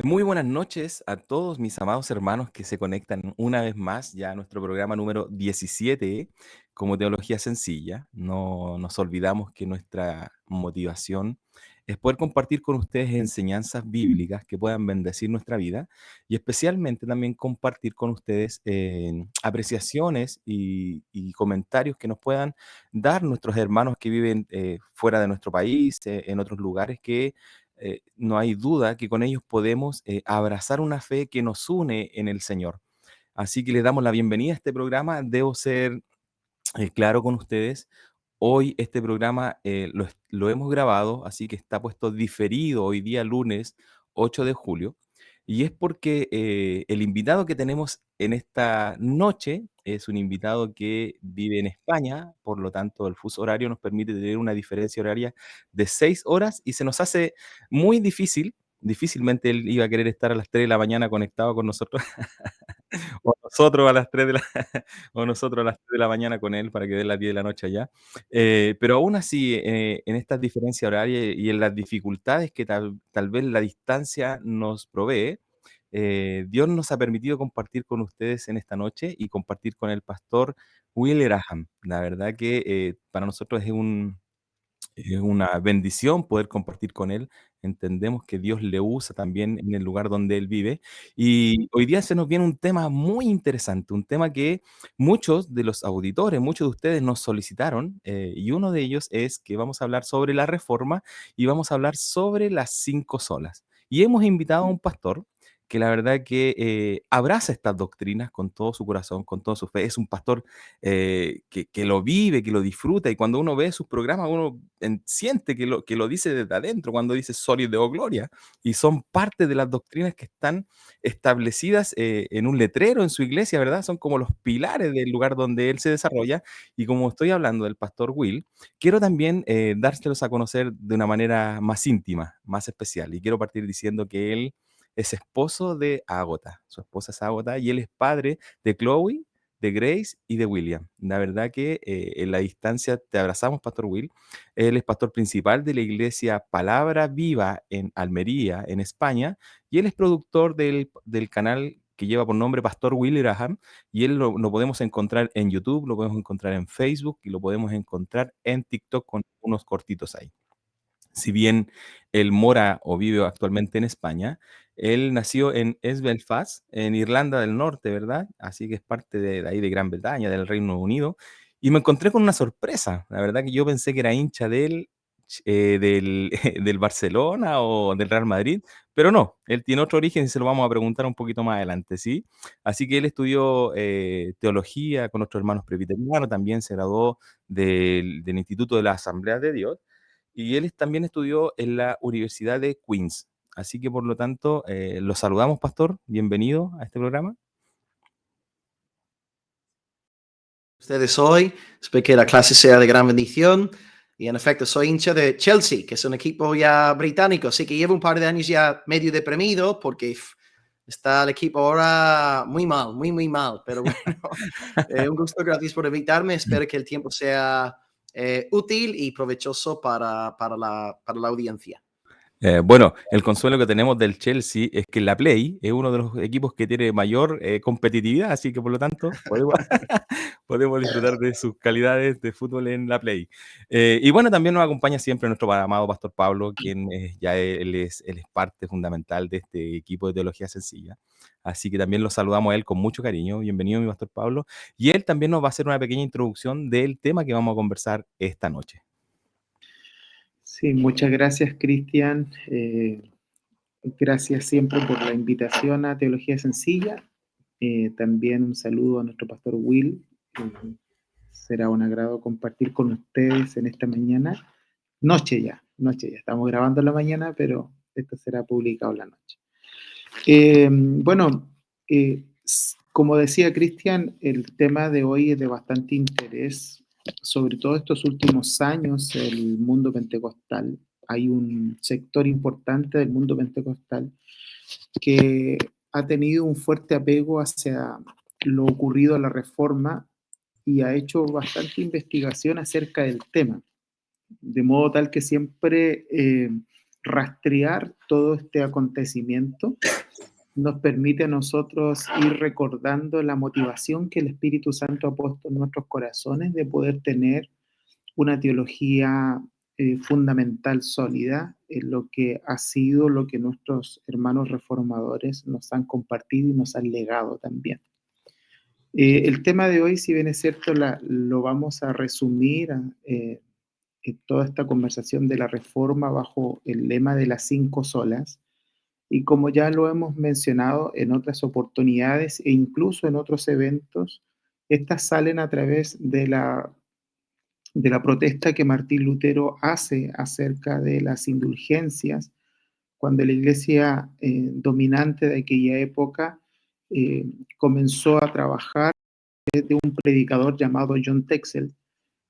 Muy buenas noches a todos mis amados hermanos que se conectan una vez más ya a nuestro programa número 17 como Teología Sencilla. No nos olvidamos que nuestra motivación es poder compartir con ustedes enseñanzas bíblicas que puedan bendecir nuestra vida y especialmente también compartir con ustedes apreciaciones y comentarios que nos puedan dar nuestros hermanos que viven fuera de nuestro país, en otros lugares que no hay duda que con ellos podemos abrazar una fe que nos une en el Señor. Así que les damos la bienvenida a este programa. Debo ser claro con ustedes. Hoy este programa lo hemos grabado, así que está puesto diferido hoy día lunes 8 de julio. Y es porque el invitado que tenemos en esta noche es un invitado que vive en España, por lo tanto el fuso horario nos permite tener una diferencia horaria de 6 horas y se nos hace muy difícil, difícilmente él iba a querer estar a las 3 de la mañana conectado con nosotros, o nosotros a las 3 de la o nosotros a las 3 de la mañana con él para que dé las 10 de la noche allá. Pero aún así, en estas diferencias horarias y en las dificultades que tal vez la distancia nos provee, Dios nos ha permitido compartir con ustedes en esta noche y compartir con el pastor Will Graham. La verdad que, para nosotros es una bendición poder compartir con él. Entendemos que Dios le usa también en el lugar donde él vive. Y hoy día se nos viene un tema muy interesante, un tema que muchos de los auditores, muchos de ustedes nos solicitaron, y uno de ellos es que vamos a hablar sobre la reforma y vamos a hablar sobre las 5 solas. Y hemos invitado a un pastor que la verdad que abraza estas doctrinas con todo su corazón, con toda su fe. Es un pastor que lo vive, que lo disfruta, y cuando uno ve sus programas, uno siente que lo dice desde adentro, cuando dice Soli Deo Gloria, y son parte de las doctrinas que están establecidas en un letrero en su iglesia, ¿verdad? Son como los pilares del lugar donde él se desarrolla, y como estoy hablando del pastor Will, quiero también dárselos a conocer de una manera más íntima, más especial, y quiero partir diciendo que él es esposo de Ágota, su esposa es Ágota, y él es padre de Chloe, de Grace y de William. La verdad que en la distancia te abrazamos, Pastor Will. Él es pastor principal de la iglesia Palabra Viva en Almería, en España, y él es productor del canal que lleva por nombre Pastor Will Graham, y él lo podemos encontrar en YouTube, lo podemos encontrar en Facebook y lo podemos encontrar en TikTok con unos cortitos ahí. Si bien él mora o vive actualmente en España, él nació en East Belfast, en Irlanda del Norte, ¿verdad? Así que es parte de ahí de Gran Bretaña, del Reino Unido. Y me encontré con una sorpresa. La verdad que yo pensé que era hincha del Barcelona o del Real Madrid, pero no, él tiene otro origen y se lo vamos a preguntar un poquito más adelante, ¿sí? Así que él estudió teología con otros hermanos presbiterianos, también se graduó del Instituto de la Asamblea de Dios y él también estudió en la Universidad de Queens. Así que por lo tanto, lo saludamos, pastor. Bienvenido a este programa. Ustedes hoy. Espero que la clase sea de gran bendición. Y en efecto, soy hincha de Chelsea, que es un equipo ya británico, así que llevo un par de años ya medio deprimido porque está el equipo ahora muy mal, muy mal. Pero bueno, un gusto, gracias por invitarme. Espero que el tiempo sea útil y provechoso para la audiencia. Bueno, el consuelo que tenemos del Chelsea es que la Play es uno de los equipos que tiene mayor competitividad, así que por lo tanto podemos disfrutar de sus calidades de fútbol en la Play. Y bueno, también nos acompaña siempre nuestro amado Pastor Pablo, quien ya él es parte fundamental de este equipo de Teología Sencilla. Así que también lo saludamos a él con mucho cariño. Bienvenido, mi Pastor Pablo. Y él también nos va a hacer una pequeña introducción del tema que vamos a conversar esta noche. Sí, muchas gracias, Cristian. Gracias siempre por la invitación a Teología Sencilla. También un saludo a nuestro pastor Will. Será un agrado compartir con ustedes en esta mañana. Noche ya. Estamos grabando en la mañana, pero esto será publicado en la noche. Bueno, como decía Cristian, el tema de hoy es de bastante interés, sobre todo estos últimos años, el mundo pentecostal. Hay un sector importante del mundo pentecostal que ha tenido un fuerte apego hacia lo ocurrido a la Reforma y ha hecho bastante investigación acerca del tema, de modo tal que siempre rastrear todo este acontecimiento nos permite a nosotros ir recordando la motivación que el Espíritu Santo ha puesto en nuestros corazones de poder tener una teología fundamental, sólida, en lo que ha sido lo que nuestros hermanos reformadores nos han compartido y nos han legado también. El tema de hoy, si bien es cierto, lo vamos a resumir en toda esta conversación de la reforma bajo el lema de las 5 solas. Y como ya lo hemos mencionado en otras oportunidades e incluso en otros eventos, estas salen a través de la protesta que Martín Lutero hace acerca de las indulgencias, cuando la iglesia dominante de aquella época comenzó a trabajar de un predicador llamado John Texel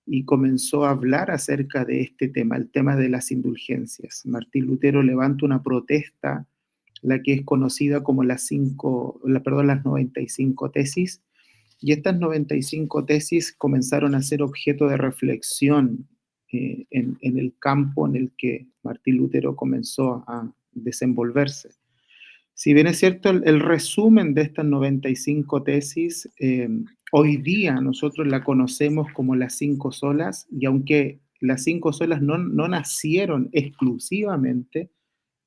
y comenzó a hablar acerca de este tema, el tema de las indulgencias. Martín Lutero levanta una protesta, la que es conocida como las 95 tesis, y estas 95 tesis comenzaron a ser objeto de reflexión en el campo en el que Martín Lutero comenzó a desenvolverse. Si bien es cierto, el resumen de estas 95 tesis, hoy día nosotros la conocemos como las 5 solas, y aunque las 5 solas no nacieron exclusivamente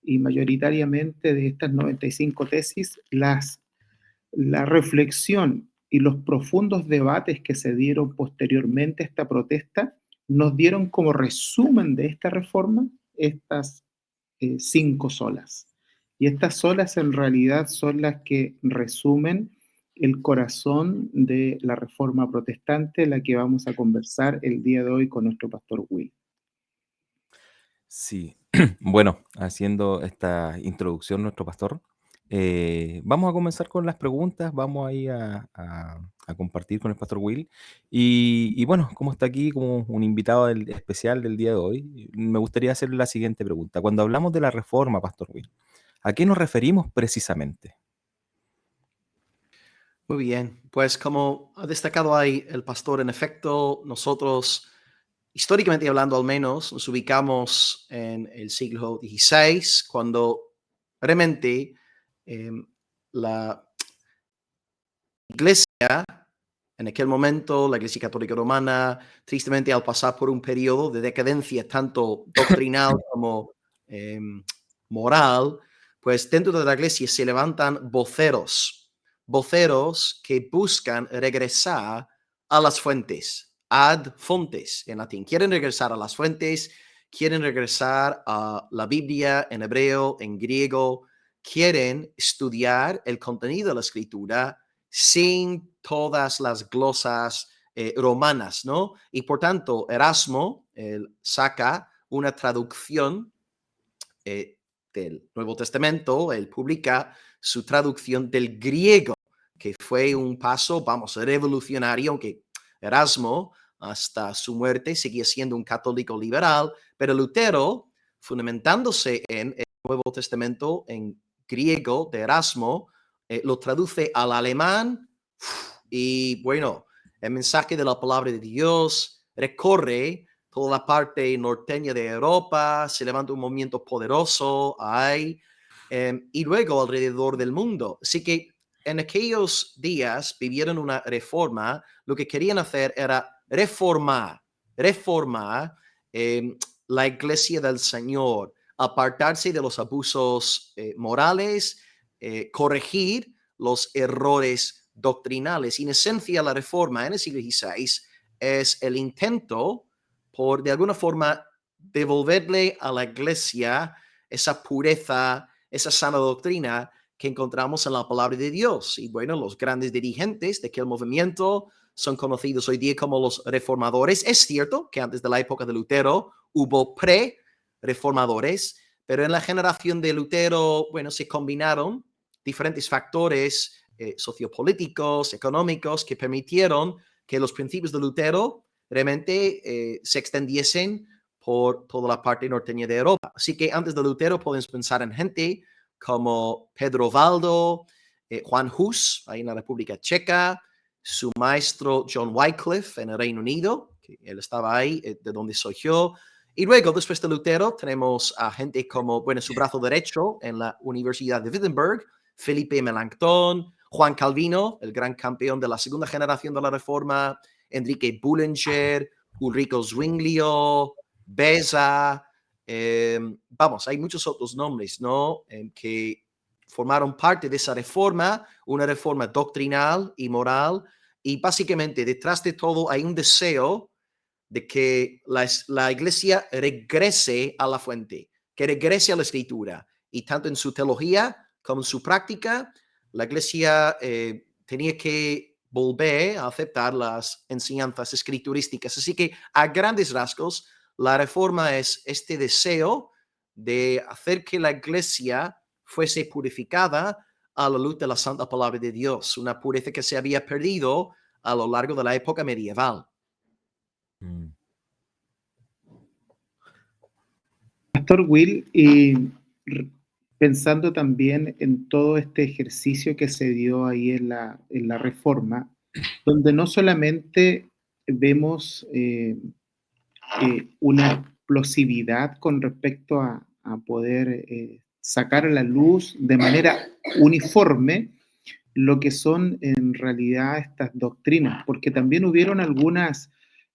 y mayoritariamente de estas 95 tesis, la reflexión y los profundos debates que se dieron posteriormente a esta protesta nos dieron como resumen de esta reforma estas 5 solas. Y estas solas en realidad son las que resumen el corazón de la reforma protestante, la que vamos a conversar el día de hoy con nuestro pastor Will. Sí, bueno, haciendo esta introducción, nuestro pastor, vamos a comenzar con las preguntas, vamos ahí a compartir con el pastor Will. Y bueno, como está aquí como un invitado especial del día de hoy, me gustaría hacerle la siguiente pregunta. Cuando hablamos de la reforma, pastor Will, ¿a qué nos referimos precisamente? Muy bien, pues como ha destacado ahí el pastor, en efecto, nosotros, históricamente hablando al menos, nos ubicamos en el siglo XVI, cuando realmente la iglesia, en aquel momento, la Iglesia Católica Romana, tristemente al pasar por un periodo de decadencia tanto doctrinal como moral, pues dentro de la iglesia se levantan voceros que buscan regresar a las fuentes, ad fontes en latín. Quieren regresar a las fuentes, quieren regresar a la Biblia en hebreo, en griego, quieren estudiar el contenido de la escritura sin todas las glosas romanas, ¿no? Y por tanto, Erasmo saca una traducción del Nuevo Testamento, él publica su traducción del griego, que fue un paso, vamos, revolucionario, aunque Erasmo hasta su muerte seguía siendo un católico liberal, pero Lutero, fundamentándose en el Nuevo Testamento en griego de Erasmo, lo traduce al alemán y bueno, el mensaje de la palabra de Dios recorre toda la parte norteña de Europa, se levanta un movimiento poderoso ahí, y luego alrededor del mundo. Así que en aquellos días vivieron una reforma, lo que querían hacer era reformar la iglesia del Señor, apartarse de los abusos morales, corregir los errores doctrinales. Y en esencia, la reforma en el siglo XVI es el intento por, de alguna forma, devolverle a la iglesia esa pureza, esa sana doctrina que encontramos en la palabra de Dios. Y bueno, los grandes dirigentes de aquel movimiento son conocidos hoy día como los reformadores. Es cierto que antes de la época de Lutero hubo pre-reformadores, pero en la generación de Lutero, bueno, se combinaron diferentes factores sociopolíticos, económicos, que permitieron que los principios de Lutero realmente se extendiesen por toda la parte norteña de Europa. Así que antes de Lutero podemos pensar en gente como Pedro Valdo, Juan Hus, ahí en la República Checa, su maestro John Wycliffe en el Reino Unido, que él estaba ahí, de donde soy yo, Y luego, después de Lutero, tenemos a gente como, bueno, su brazo derecho en la Universidad de Wittenberg, Felipe Melanchthon, Juan Calvino, el gran campeón de la segunda generación de la Reforma, Enrique Bullinger, Ulrico Zwinglio, Beza, vamos, hay muchos otros nombres, ¿no? Que formaron parte de esa reforma, una reforma doctrinal y moral, y básicamente detrás de todo hay un deseo de que la iglesia regrese a la fuente, que regrese a la escritura, y tanto en su teología como en su práctica, la iglesia tenía que volver a aceptar las enseñanzas escriturísticas. Así que a grandes rasgos, la reforma es este deseo de hacer que la iglesia fuese purificada a la luz de la santa palabra de Dios, una pureza que se había perdido a lo largo de la época medieval. Mm. Pastor Will, y pensando también en todo este ejercicio que se dio ahí en la reforma, donde no solamente vemos una explosividad con respecto a poder sacar a la luz de manera uniforme lo que son en realidad estas doctrinas, porque también hubieron algunas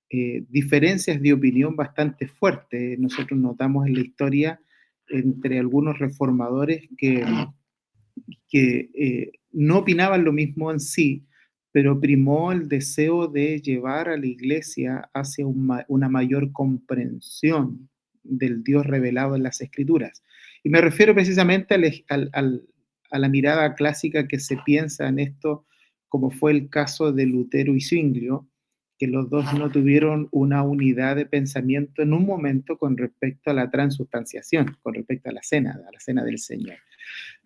diferencias de opinión bastante fuertes. Nosotros notamos en la historia entre algunos reformadores que no opinaban lo mismo en sí, pero primó el deseo de llevar a la iglesia hacia una mayor comprensión del Dios revelado en las Escrituras. Y me refiero precisamente a la mirada clásica que se piensa en esto, como fue el caso de Lutero y Zwinglio, que los dos no tuvieron una unidad de pensamiento en un momento con respecto a la transubstanciación, con respecto a la cena del Señor.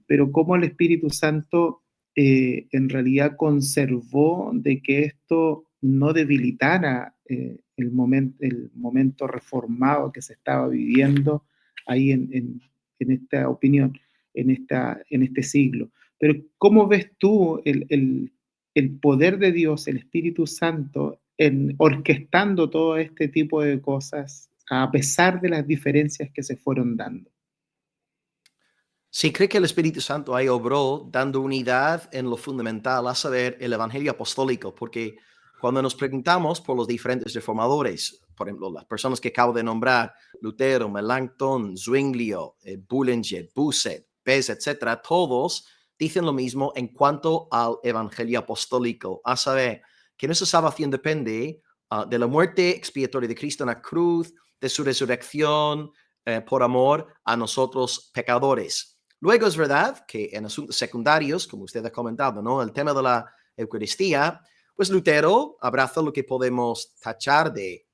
Pero cómo el Espíritu Santo en realidad conservó de que esto no debilitara el momento reformado que se estaba viviendo ahí en esta opinión, en este siglo. Pero ¿cómo ves tú el poder de Dios, el Espíritu Santo, en orquestando todo este tipo de cosas a pesar de las diferencias que se fueron dando? Sí, creo que el Espíritu Santo ahí obró dando unidad en lo fundamental, a saber, el Evangelio apostólico, porque cuando nos preguntamos por los diferentes reformadores, por ejemplo, las personas que acabo de nombrar, Lutero, Melanchthon, Zwinglio, Bullinger, Bucer, Beza, etcétera, todos dicen lo mismo en cuanto al Evangelio apostólico, a saber, que nuestra salvación depende de la muerte expiatoria de Cristo en la cruz, de su resurrección por amor a nosotros pecadores. Luego es verdad que en asuntos secundarios, como usted ha comentado, ¿no? El tema de la Eucaristía, pues Lutero abraza lo que podemos tachar de,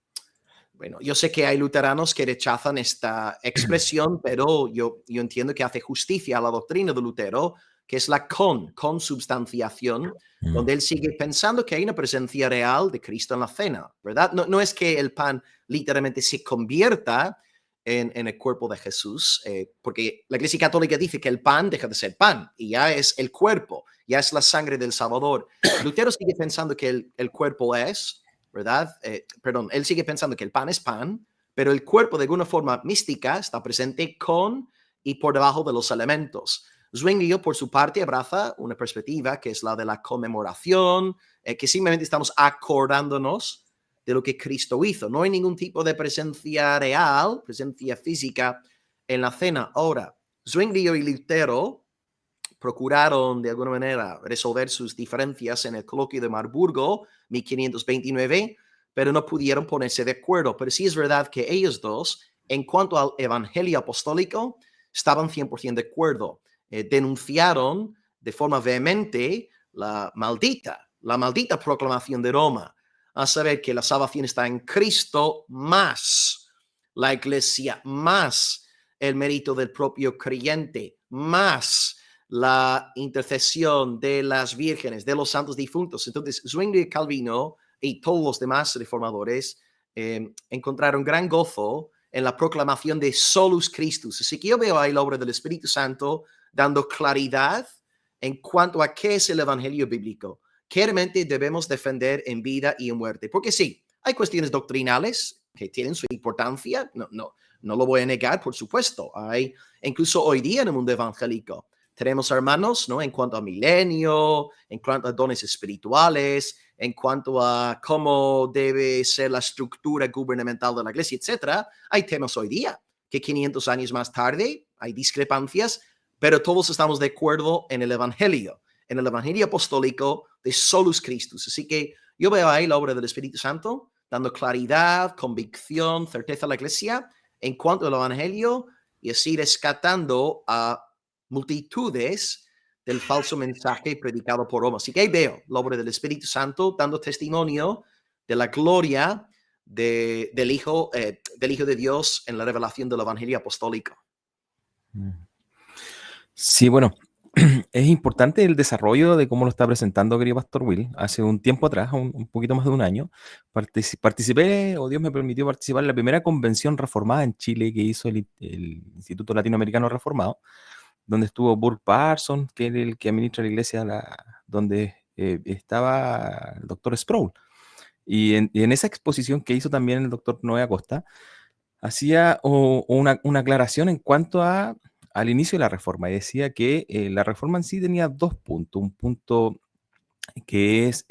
bueno, yo sé que hay luteranos que rechazan esta expresión, pero yo entiendo que hace justicia a la doctrina de Lutero, que es la consubstanciación, donde él sigue pensando que hay una presencia real de Cristo en la cena, ¿verdad? No es que el pan literalmente se convierta en el cuerpo de Jesús, porque la Iglesia Católica dice que el pan deja de ser pan y ya es el cuerpo, ya es la sangre del Salvador. Lutero sigue pensando que el cuerpo es, ¿verdad? Perdón, él sigue pensando que el pan es pan, pero el cuerpo de alguna forma mística está presente con y por debajo de los elementos. Zwinglio, por su parte, abraza una perspectiva que es la de la conmemoración, que simplemente estamos acordándonos de lo que Cristo hizo. No hay ningún tipo de presencia real, presencia física en la cena. Ahora, Zwinglio y Lutero procuraron de alguna manera resolver sus diferencias en el coloquio de Marburgo, 1529, pero no pudieron ponerse de acuerdo. Pero sí es verdad que ellos dos, en cuanto al evangelio apostólico, estaban 100% de acuerdo. Denunciaron de forma vehemente la maldita proclamación de Roma, a saber que la salvación está en Cristo más la iglesia, más el mérito del propio creyente, más la intercesión de las vírgenes, de los santos difuntos. Entonces, Zwingli y Calvino y todos los demás reformadores encontraron gran gozo en la proclamación de solus Christus. Así que yo veo ahí la obra del Espíritu Santo dando claridad en cuanto a qué es el evangelio bíblico, que realmente debemos defender en vida y en muerte. Porque sí, hay cuestiones doctrinales que tienen su importancia, no lo voy a negar, por supuesto. Incluso hoy día en el mundo evangélico tenemos hermanos, ¿no? En cuanto a milenio, en cuanto a dones espirituales, en cuanto a cómo debe ser la estructura gubernamental de la iglesia, etcétera. Hay temas hoy día que 500 años más tarde hay discrepancias, pero todos estamos de acuerdo en el evangelio apostólico de Solus Christus. Así que yo veo ahí la obra del Espíritu Santo dando claridad, convicción, certeza a la iglesia en cuanto al evangelio y así rescatando a multitudes del falso mensaje predicado por Roma. Así que ahí veo la obra del Espíritu Santo dando testimonio de la gloria del Hijo de Dios en la revelación del evangelio apostólico. Sí, bueno, es importante el desarrollo de cómo lo está presentando, querido Pastor Will. Hace un tiempo atrás, un poquito más de un año, participé, o Dios me permitió participar en la primera convención reformada en Chile que hizo el Instituto Latinoamericano Reformado, donde estuvo Burke Parsons, que es el que administra la iglesia donde estaba el doctor Sproul. Y en esa exposición que hizo también el doctor Noé Acosta, hacía una aclaración en cuanto al inicio de la reforma, y decía que la reforma en sí tenía dos puntos. Un punto que es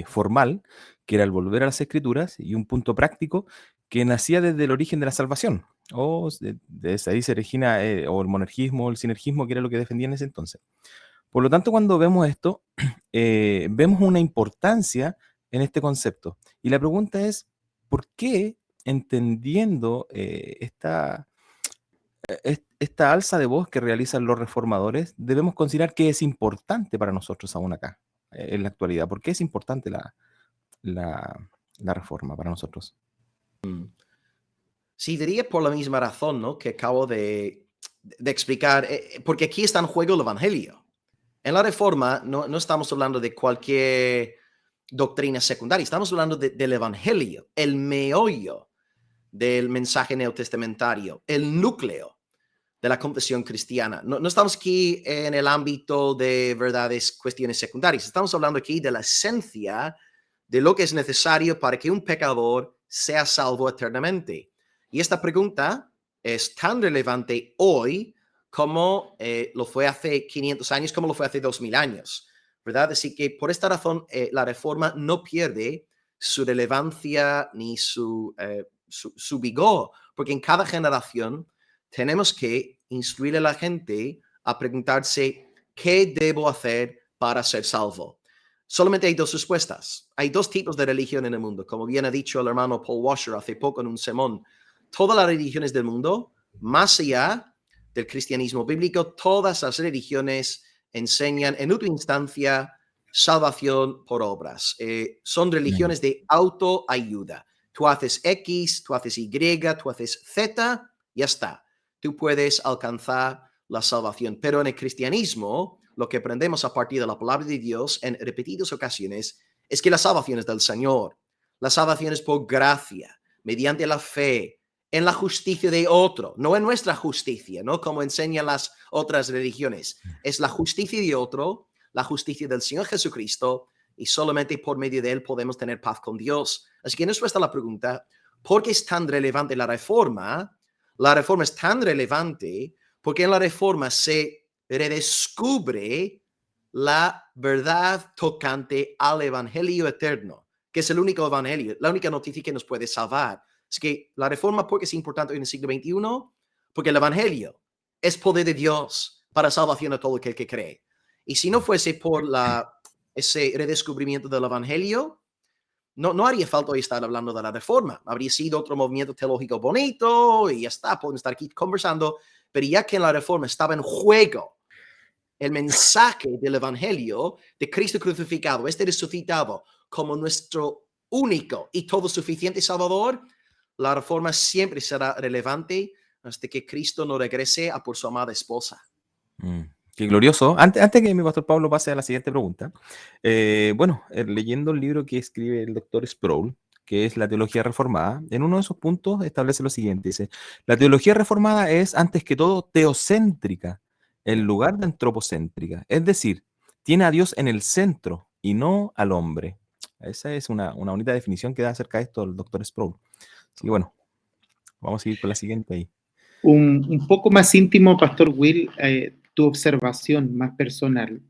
formal, que era el volver a las escrituras, y un punto práctico que nacía desde el origen de la salvación, o desde ahí se origina o el monergismo o el sinergismo, que era lo que defendía en ese entonces. Por lo tanto, cuando vemos esto, vemos una importancia en este concepto. Y la pregunta es, ¿por qué, entendiendo esta alza de voz que realizan los reformadores, debemos considerar que es importante para nosotros aún acá, en la actualidad? ¿Por qué es importante la reforma para nosotros? Sí, diría por la misma razón, ¿no? Que acabo de explicar, porque aquí está en juego el evangelio. En la reforma no estamos hablando de cualquier doctrina secundaria, estamos hablando del evangelio, el meollo del mensaje neotestamentario, el núcleo de la confesión cristiana. No estamos aquí en el ámbito de verdades, cuestiones secundarias, estamos hablando aquí de la esencia de lo que es necesario para que un pecador sea salvo eternamente. Y esta pregunta es tan relevante hoy como lo fue hace 500 años, como lo fue hace 2000 años, ¿verdad? Así que por esta razón la reforma no pierde su relevancia ni su vigor, porque en cada generación tenemos que instruir a la gente a preguntarse, ¿qué debo hacer para ser salvo? Solamente hay dos respuestas. Hay dos tipos de religión en el mundo, como bien ha dicho el hermano Paul Washer hace poco en un sermón. Todas las religiones del mundo, más allá del cristianismo bíblico, todas las religiones enseñan en última instancia salvación por obras. Son religiones de autoayuda. Tú haces X, tú haces Y, tú haces Z, ya está. Tú puedes alcanzar la salvación. Pero en el cristianismo, lo que aprendemos a partir de la palabra de Dios en repetidas ocasiones es que la salvación es del Señor. La salvación es por gracia, mediante la fe, en la justicia de otro, no en nuestra justicia, ¿no? Como enseñan las otras religiones. Es la justicia de otro, la justicia del Señor Jesucristo, y solamente por medio de él podemos tener paz con Dios. Así que nos respuesta a la pregunta, ¿por qué es tan relevante la reforma? La reforma es tan relevante porque en la reforma se redescubre la verdad tocante al evangelio eterno, que es el único evangelio, la única noticia que nos puede salvar. Es que la reforma, ¿por qué es importante en el siglo XXI? Porque el evangelio es poder de Dios para salvación a todo aquel que cree. Y si no fuese por ese redescubrimiento del evangelio, no haría falta hoy estar hablando de la reforma. Habría sido otro movimiento teológico bonito y ya está, podemos estar aquí conversando. Pero ya que en la reforma estaba en juego el mensaje del evangelio de Cristo crucificado, resucitado como nuestro único y todo suficiente Salvador, la reforma siempre será relevante hasta que Cristo no regrese a por su amada esposa. Qué glorioso. Antes que mi pastor Pablo pase a la siguiente pregunta, leyendo el libro que escribe el doctor Sproul, que es la teología reformada, en uno de esos puntos establece lo siguiente, dice, la teología reformada es antes que todo teocéntrica, en lugar de antropocéntrica, es decir, tiene a Dios en el centro y no al hombre. Esa es una bonita definición que da acerca de esto el doctor Sproul. Así que bueno, vamos a seguir con la siguiente ahí. Un poco más íntimo, Pastor Will, tu observación más personal.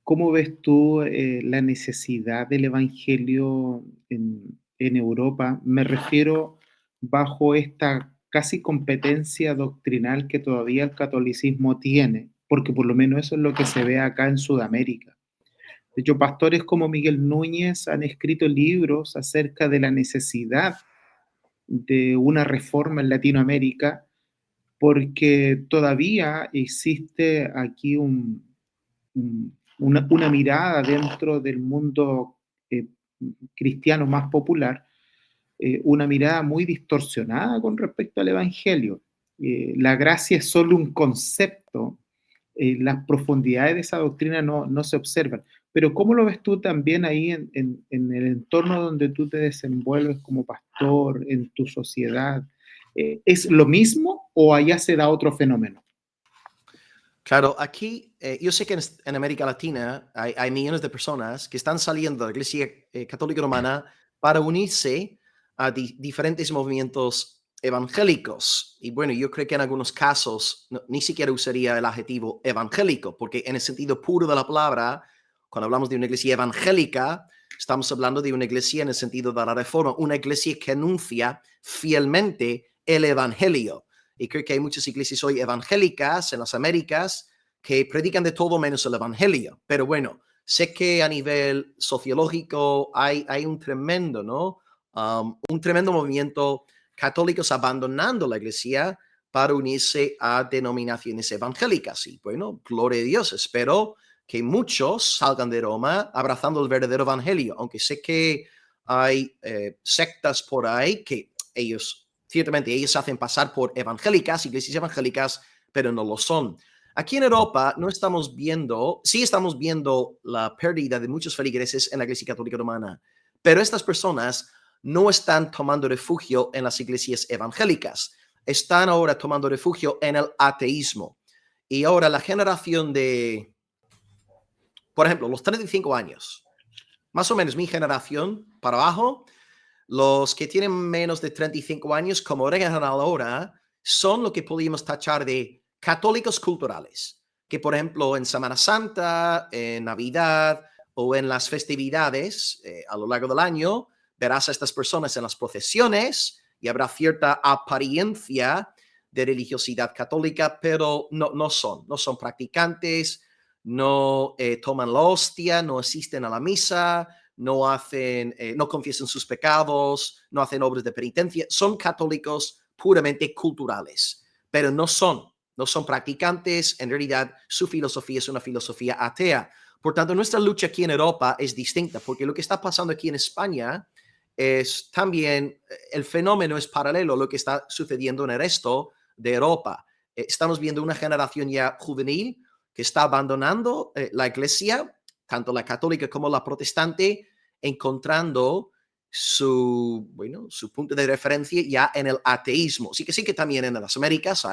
¿Cómo ves tú la necesidad del Evangelio en Europa? Me refiero bajo esta casi competencia doctrinal que todavía el catolicismo tiene, porque por lo menos eso es lo que se ve acá en Sudamérica. De hecho, pastores como Miguel Núñez han escrito libros acerca de la necesidad de una reforma en Latinoamérica, porque todavía existe aquí una mirada dentro del mundo eh, cristiano más popular, una mirada muy distorsionada con respecto al Evangelio. La gracia es solo un concepto, las profundidades de esa doctrina no se observan. Pero ¿cómo lo ves tú también ahí en el entorno donde tú te desenvuelves como pastor, en tu sociedad? ¿Es lo mismo o allá se da otro fenómeno? Claro, aquí yo sé que en América Latina hay millones de personas que están saliendo de la Iglesia Católica Romana para unirse a diferentes movimientos evangélicos. Y bueno, yo creo que en algunos casos ni siquiera usaría el adjetivo evangélico, porque en el sentido puro de la palabra, cuando hablamos de una iglesia evangélica, estamos hablando de una iglesia en el sentido de la reforma, una iglesia que anuncia fielmente el evangelio. Y creo que hay muchas iglesias hoy evangélicas en las Américas que predican de todo menos el evangelio. Pero bueno, sé que a nivel sociológico hay un tremendo, ¿no? Un tremendo movimiento católicos abandonando la iglesia para unirse a denominaciones evangélicas. Y bueno, gloria a Dios, espero que muchos salgan de Roma abrazando el verdadero evangelio, aunque sé que hay sectas por ahí que ciertamente ellos se hacen pasar por evangélicas, iglesias evangélicas, pero no lo son. Aquí en Europa no estamos viendo, sí estamos viendo la pérdida de muchos feligreses en la Iglesia Católica Romana, pero estas personas no están tomando refugio en las iglesias evangélicas, están ahora tomando refugio en el ateísmo. Y ahora la generación de, por ejemplo, los 35 años, más o menos mi generación para abajo, los que tienen menos de 35 años, como regla general ahora, son lo que podríamos tachar de católicos culturales, que por ejemplo en Semana Santa, en Navidad o en las festividades a lo largo del año, verás a estas personas en las procesiones y habrá cierta apariencia de religiosidad católica, pero no son practicantes, no toman la hostia, no asisten a la misa, no confiesan sus pecados, no hacen obras de penitencia, son católicos puramente culturales, pero no son practicantes, en realidad su filosofía es una filosofía atea. Por tanto, nuestra lucha aquí en Europa es distinta, porque lo que está pasando aquí en España es también, el fenómeno es paralelo a lo que está sucediendo en el resto de Europa. Estamos viendo una generación ya juvenil que está abandonando la iglesia, tanto la católica como la protestante, encontrando su punto de referencia ya en el ateísmo. Sí que también en las Américas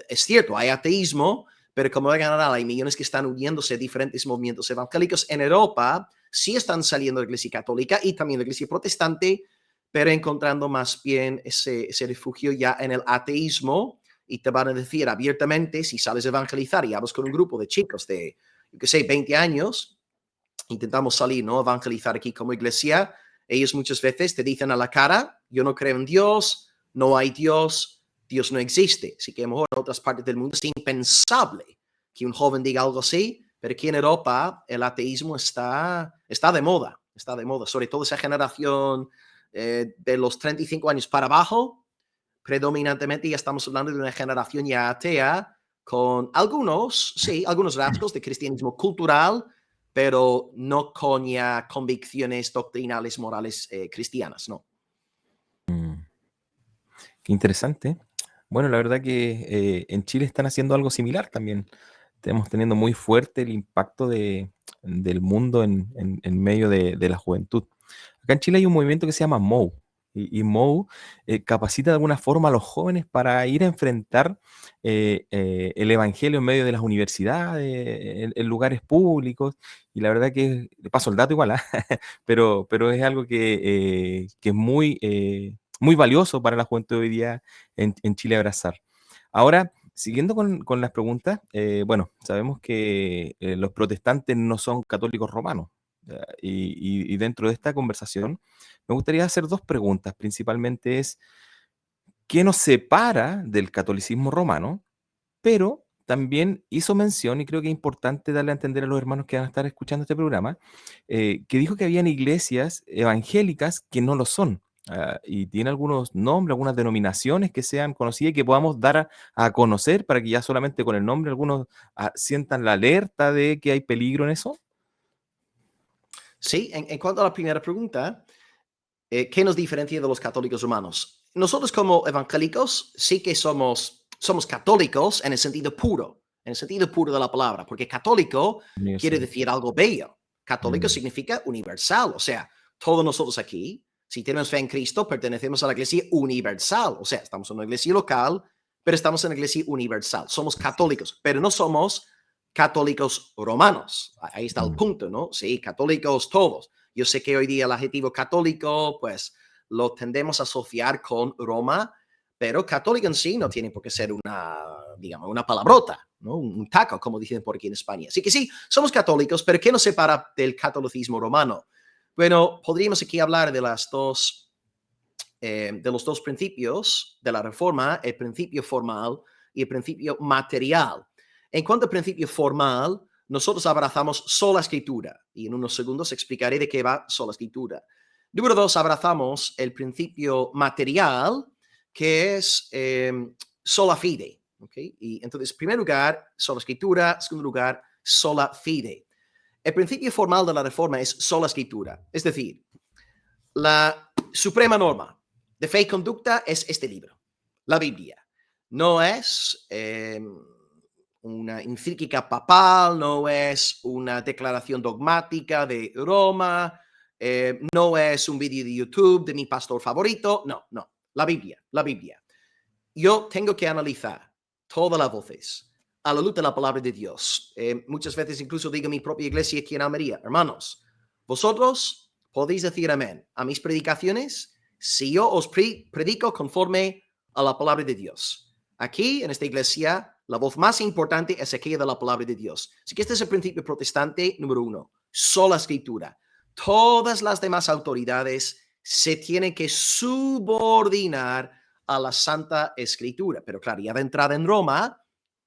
es cierto, hay ateísmo, pero como en general hay millones que están uniéndose a diferentes movimientos evangélicos. En Europa sí están saliendo de la iglesia católica y también de la iglesia protestante, pero encontrando más bien ese refugio ya en el ateísmo, y te van a decir abiertamente, si sales a evangelizar y hablas con un grupo de chicos de, 20 años, intentamos salir, ¿no? Evangelizar aquí como iglesia, ellos muchas veces te dicen a la cara, yo no creo en Dios, no hay Dios, Dios no existe. Así que a lo mejor en otras partes del mundo es impensable que un joven diga algo así, pero aquí en Europa el ateísmo está de moda, sobre todo esa generación de los 35 años para abajo, predominantemente ya estamos hablando de una generación ya atea con algunos rasgos de cristianismo cultural, pero no con ya convicciones doctrinales, morales cristianas, ¿no? Qué interesante. Bueno, la verdad que en Chile están haciendo algo similar también. Estamos teniendo muy fuerte el impacto del mundo en medio de la juventud. Acá en Chile hay un movimiento que se llama MOU, y Mou capacita de alguna forma a los jóvenes para ir a enfrentar el evangelio en medio de las universidades, en lugares públicos, y la verdad que, le paso el dato igual, ¿ah? Pero es algo que es muy valioso para la juventud de hoy día en Chile abrazar. Ahora, siguiendo con las preguntas, bueno, sabemos que los protestantes no son católicos romanos. Y dentro de esta conversación, me gustaría hacer dos preguntas. Principalmente es, ¿qué nos separa del catolicismo romano? Pero también hizo mención, y creo que es importante darle a entender a los hermanos que van a estar escuchando este programa, que dijo que habían iglesias evangélicas que no lo son. Y tiene algunos nombres, algunas denominaciones que sean conocidas y que podamos dar a conocer para que ya solamente con el nombre algunos sientan la alerta de que hay peligro en eso. Sí, en cuanto a la primera pregunta, ¿qué nos diferencia de los católicos romanos? Nosotros como evangélicos sí que somos católicos en el sentido puro de la palabra, porque católico quiere Universal. decir algo bello. Católico Mm, significa universal, o sea, todos nosotros aquí, si tenemos fe en Cristo, pertenecemos a la iglesia universal, o sea, estamos en una iglesia local, pero estamos en la iglesia universal. Somos así es. católicos, pero no somos católicos romanos. Ahí está el Mm, punto, ¿no? Sí, católicos todos. Yo sé que hoy día el adjetivo católico, pues lo tendemos a asociar con Roma, pero católico en sí no tiene por qué ser digamos, una palabrota, ¿no? Un taco, como dicen por aquí en España. Así que sí, somos católicos, pero ¿qué nos separa del catolicismo romano? Bueno, podríamos aquí hablar de de los dos principios de la reforma, el principio formal y el principio material. En cuanto al principio formal, nosotros abrazamos sola escritura y en unos segundos explicaré de qué va sola escritura. Número dos, abrazamos el principio material, que es sola fide. ¿Okay? Y entonces, en primer lugar, sola escritura, en segundo lugar, sola fide. El principio formal de la reforma es sola escritura, es decir, la suprema norma de fe y conducta es este libro, la Biblia. No es una encíclica papal, no es una declaración dogmática de Roma, no es un vídeo de YouTube de mi pastor favorito, no, no, la Biblia, la Biblia. Yo tengo que analizar todas las voces a la luz de la palabra de Dios. Muchas veces incluso digo a mi propia iglesia aquí en Almería, hermanos, vosotros podéis decir amén a mis predicaciones si yo os predico conforme a la palabra de Dios. Aquí, en esta iglesia, la voz más importante es aquella de la palabra de Dios. Así que este es el principio protestante número uno, sola escritura. Todas las demás autoridades se tienen que subordinar a la Santa Escritura. Pero claro, ya de entrada en Roma,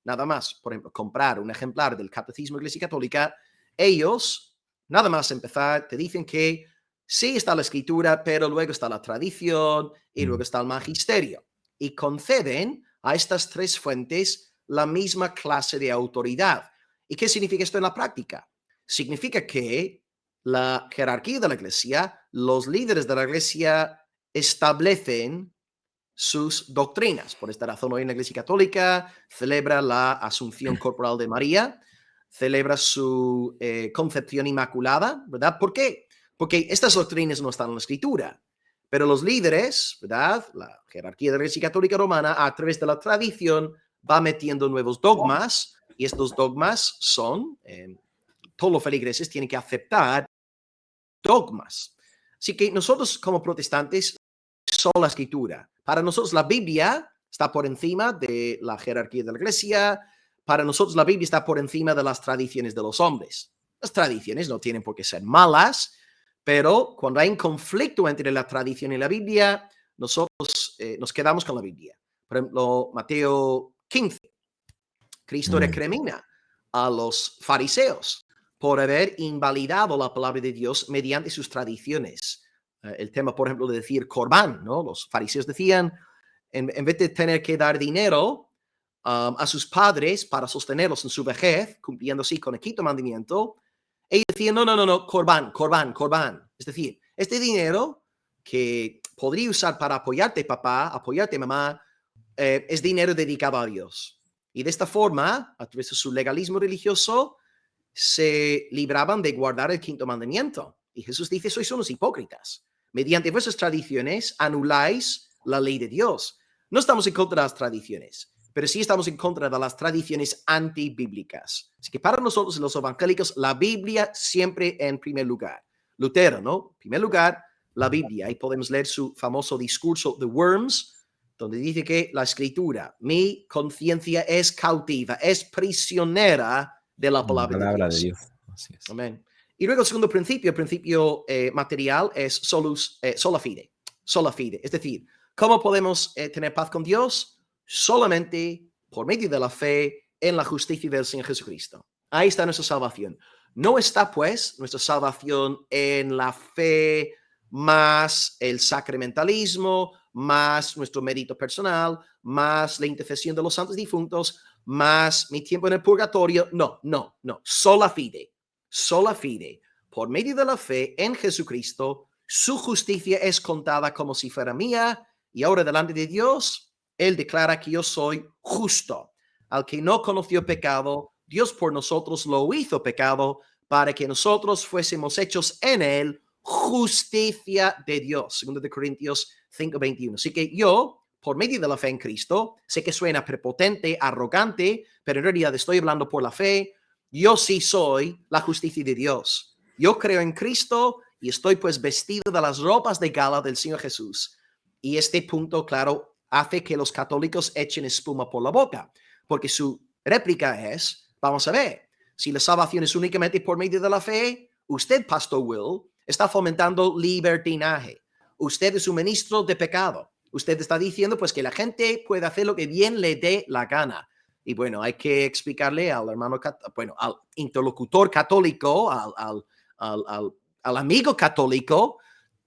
nada más, por ejemplo, comprar un ejemplar del Catecismo de la Iglesia Católica, ellos, nada más empezar, te dicen que sí está la Escritura, pero luego está la tradición y luego mm, está el magisterio. Y conceden a estas tres fuentes la misma clase de autoridad. ¿Y qué significa esto en la práctica? Significa que la jerarquía de la Iglesia, los líderes de la Iglesia establecen sus doctrinas. Por esta razón, hoy en la Iglesia Católica celebra la Asunción Corporal de María, celebra su concepción inmaculada, ¿verdad? ¿Por qué? Porque estas doctrinas no están en la Escritura, pero los líderes, ¿verdad? La jerarquía de la Iglesia Católica Romana, a través de la tradición, va metiendo nuevos dogmas, y estos dogmas son, todos los feligreses tienen que aceptar dogmas. Así que nosotros como protestantes, sola escritura. Para nosotros la Biblia está por encima de la jerarquía de la iglesia. Para nosotros la Biblia está por encima de las tradiciones de los hombres. Las tradiciones no tienen por qué ser malas, pero cuando hay un conflicto entre la tradición y la Biblia, nosotros nos quedamos con la Biblia. Por ejemplo, Mateo 15, Cristo mm, recrimina a los fariseos por haber invalidado la palabra de Dios mediante sus tradiciones. El tema, por ejemplo, de decir corbán, ¿no? Los fariseos decían, en vez de tener que dar dinero a sus padres para sostenerlos en su vejez, cumpliendo así con el quinto mandamiento, ellos decían, no, no, no, no, corbán, corbán, corbán. Es decir, este dinero que podría usar para apoyarte, papá, apoyarte, mamá, es dinero dedicado a Dios. Y de esta forma, a través de su legalismo religioso, se libraban de guardar el quinto mandamiento. Y Jesús dice, sois unos hipócritas, mediante vuestras tradiciones anuláis la ley de Dios. No estamos en contra de las tradiciones, pero sí estamos en contra de las tradiciones antibíblicas. Así que para nosotros, los evangélicos, la Biblia siempre en primer lugar. Lutero, ¿no? En primer lugar, la Biblia. Ahí podemos leer su famoso discurso de Worms, donde dice que la escritura, mi conciencia es cautiva, es prisionera de la palabra de Palabra de Dios. Dios. Así es. Amén. Y luego el segundo principio, el principio material, es sola fide. Sola fide. Es decir, ¿cómo podemos tener paz con Dios? Solamente por medio de la fe en la justicia del Señor Jesucristo. Ahí está nuestra salvación. No está, pues, nuestra salvación en la fe más el sacramentalismo, más nuestro mérito personal, más la intercesión de los santos difuntos, más mi tiempo en el purgatorio. No. Sola fide. Sola fide. Por medio de la fe en Jesucristo, su justicia es contada como si fuera mía, y ahora delante de Dios, Él declara que yo soy justo. Al que no conoció pecado, Dios por nosotros lo hizo pecado, para que nosotros fuésemos hechos en Él justicia de Dios. 2 Corintios 5:21. Así que yo, por medio de la fe en Cristo, sé que suena prepotente, arrogante, pero en realidad estoy hablando por la fe. Yo sí soy la justicia de Dios. Yo creo en Cristo y estoy pues vestido de las ropas de gala del Señor Jesús. Y este punto, claro, hace que los católicos echen espuma por la boca, porque su réplica es, vamos a ver, si la salvación es únicamente por medio de la fe, usted, Pastor Will, está fomentando libertinaje. Usted es un ministro de pecado. Usted está diciendo pues que la gente puede hacer lo que bien le dé la gana. Y bueno, hay que explicarle al hermano, bueno, al interlocutor católico, al amigo católico,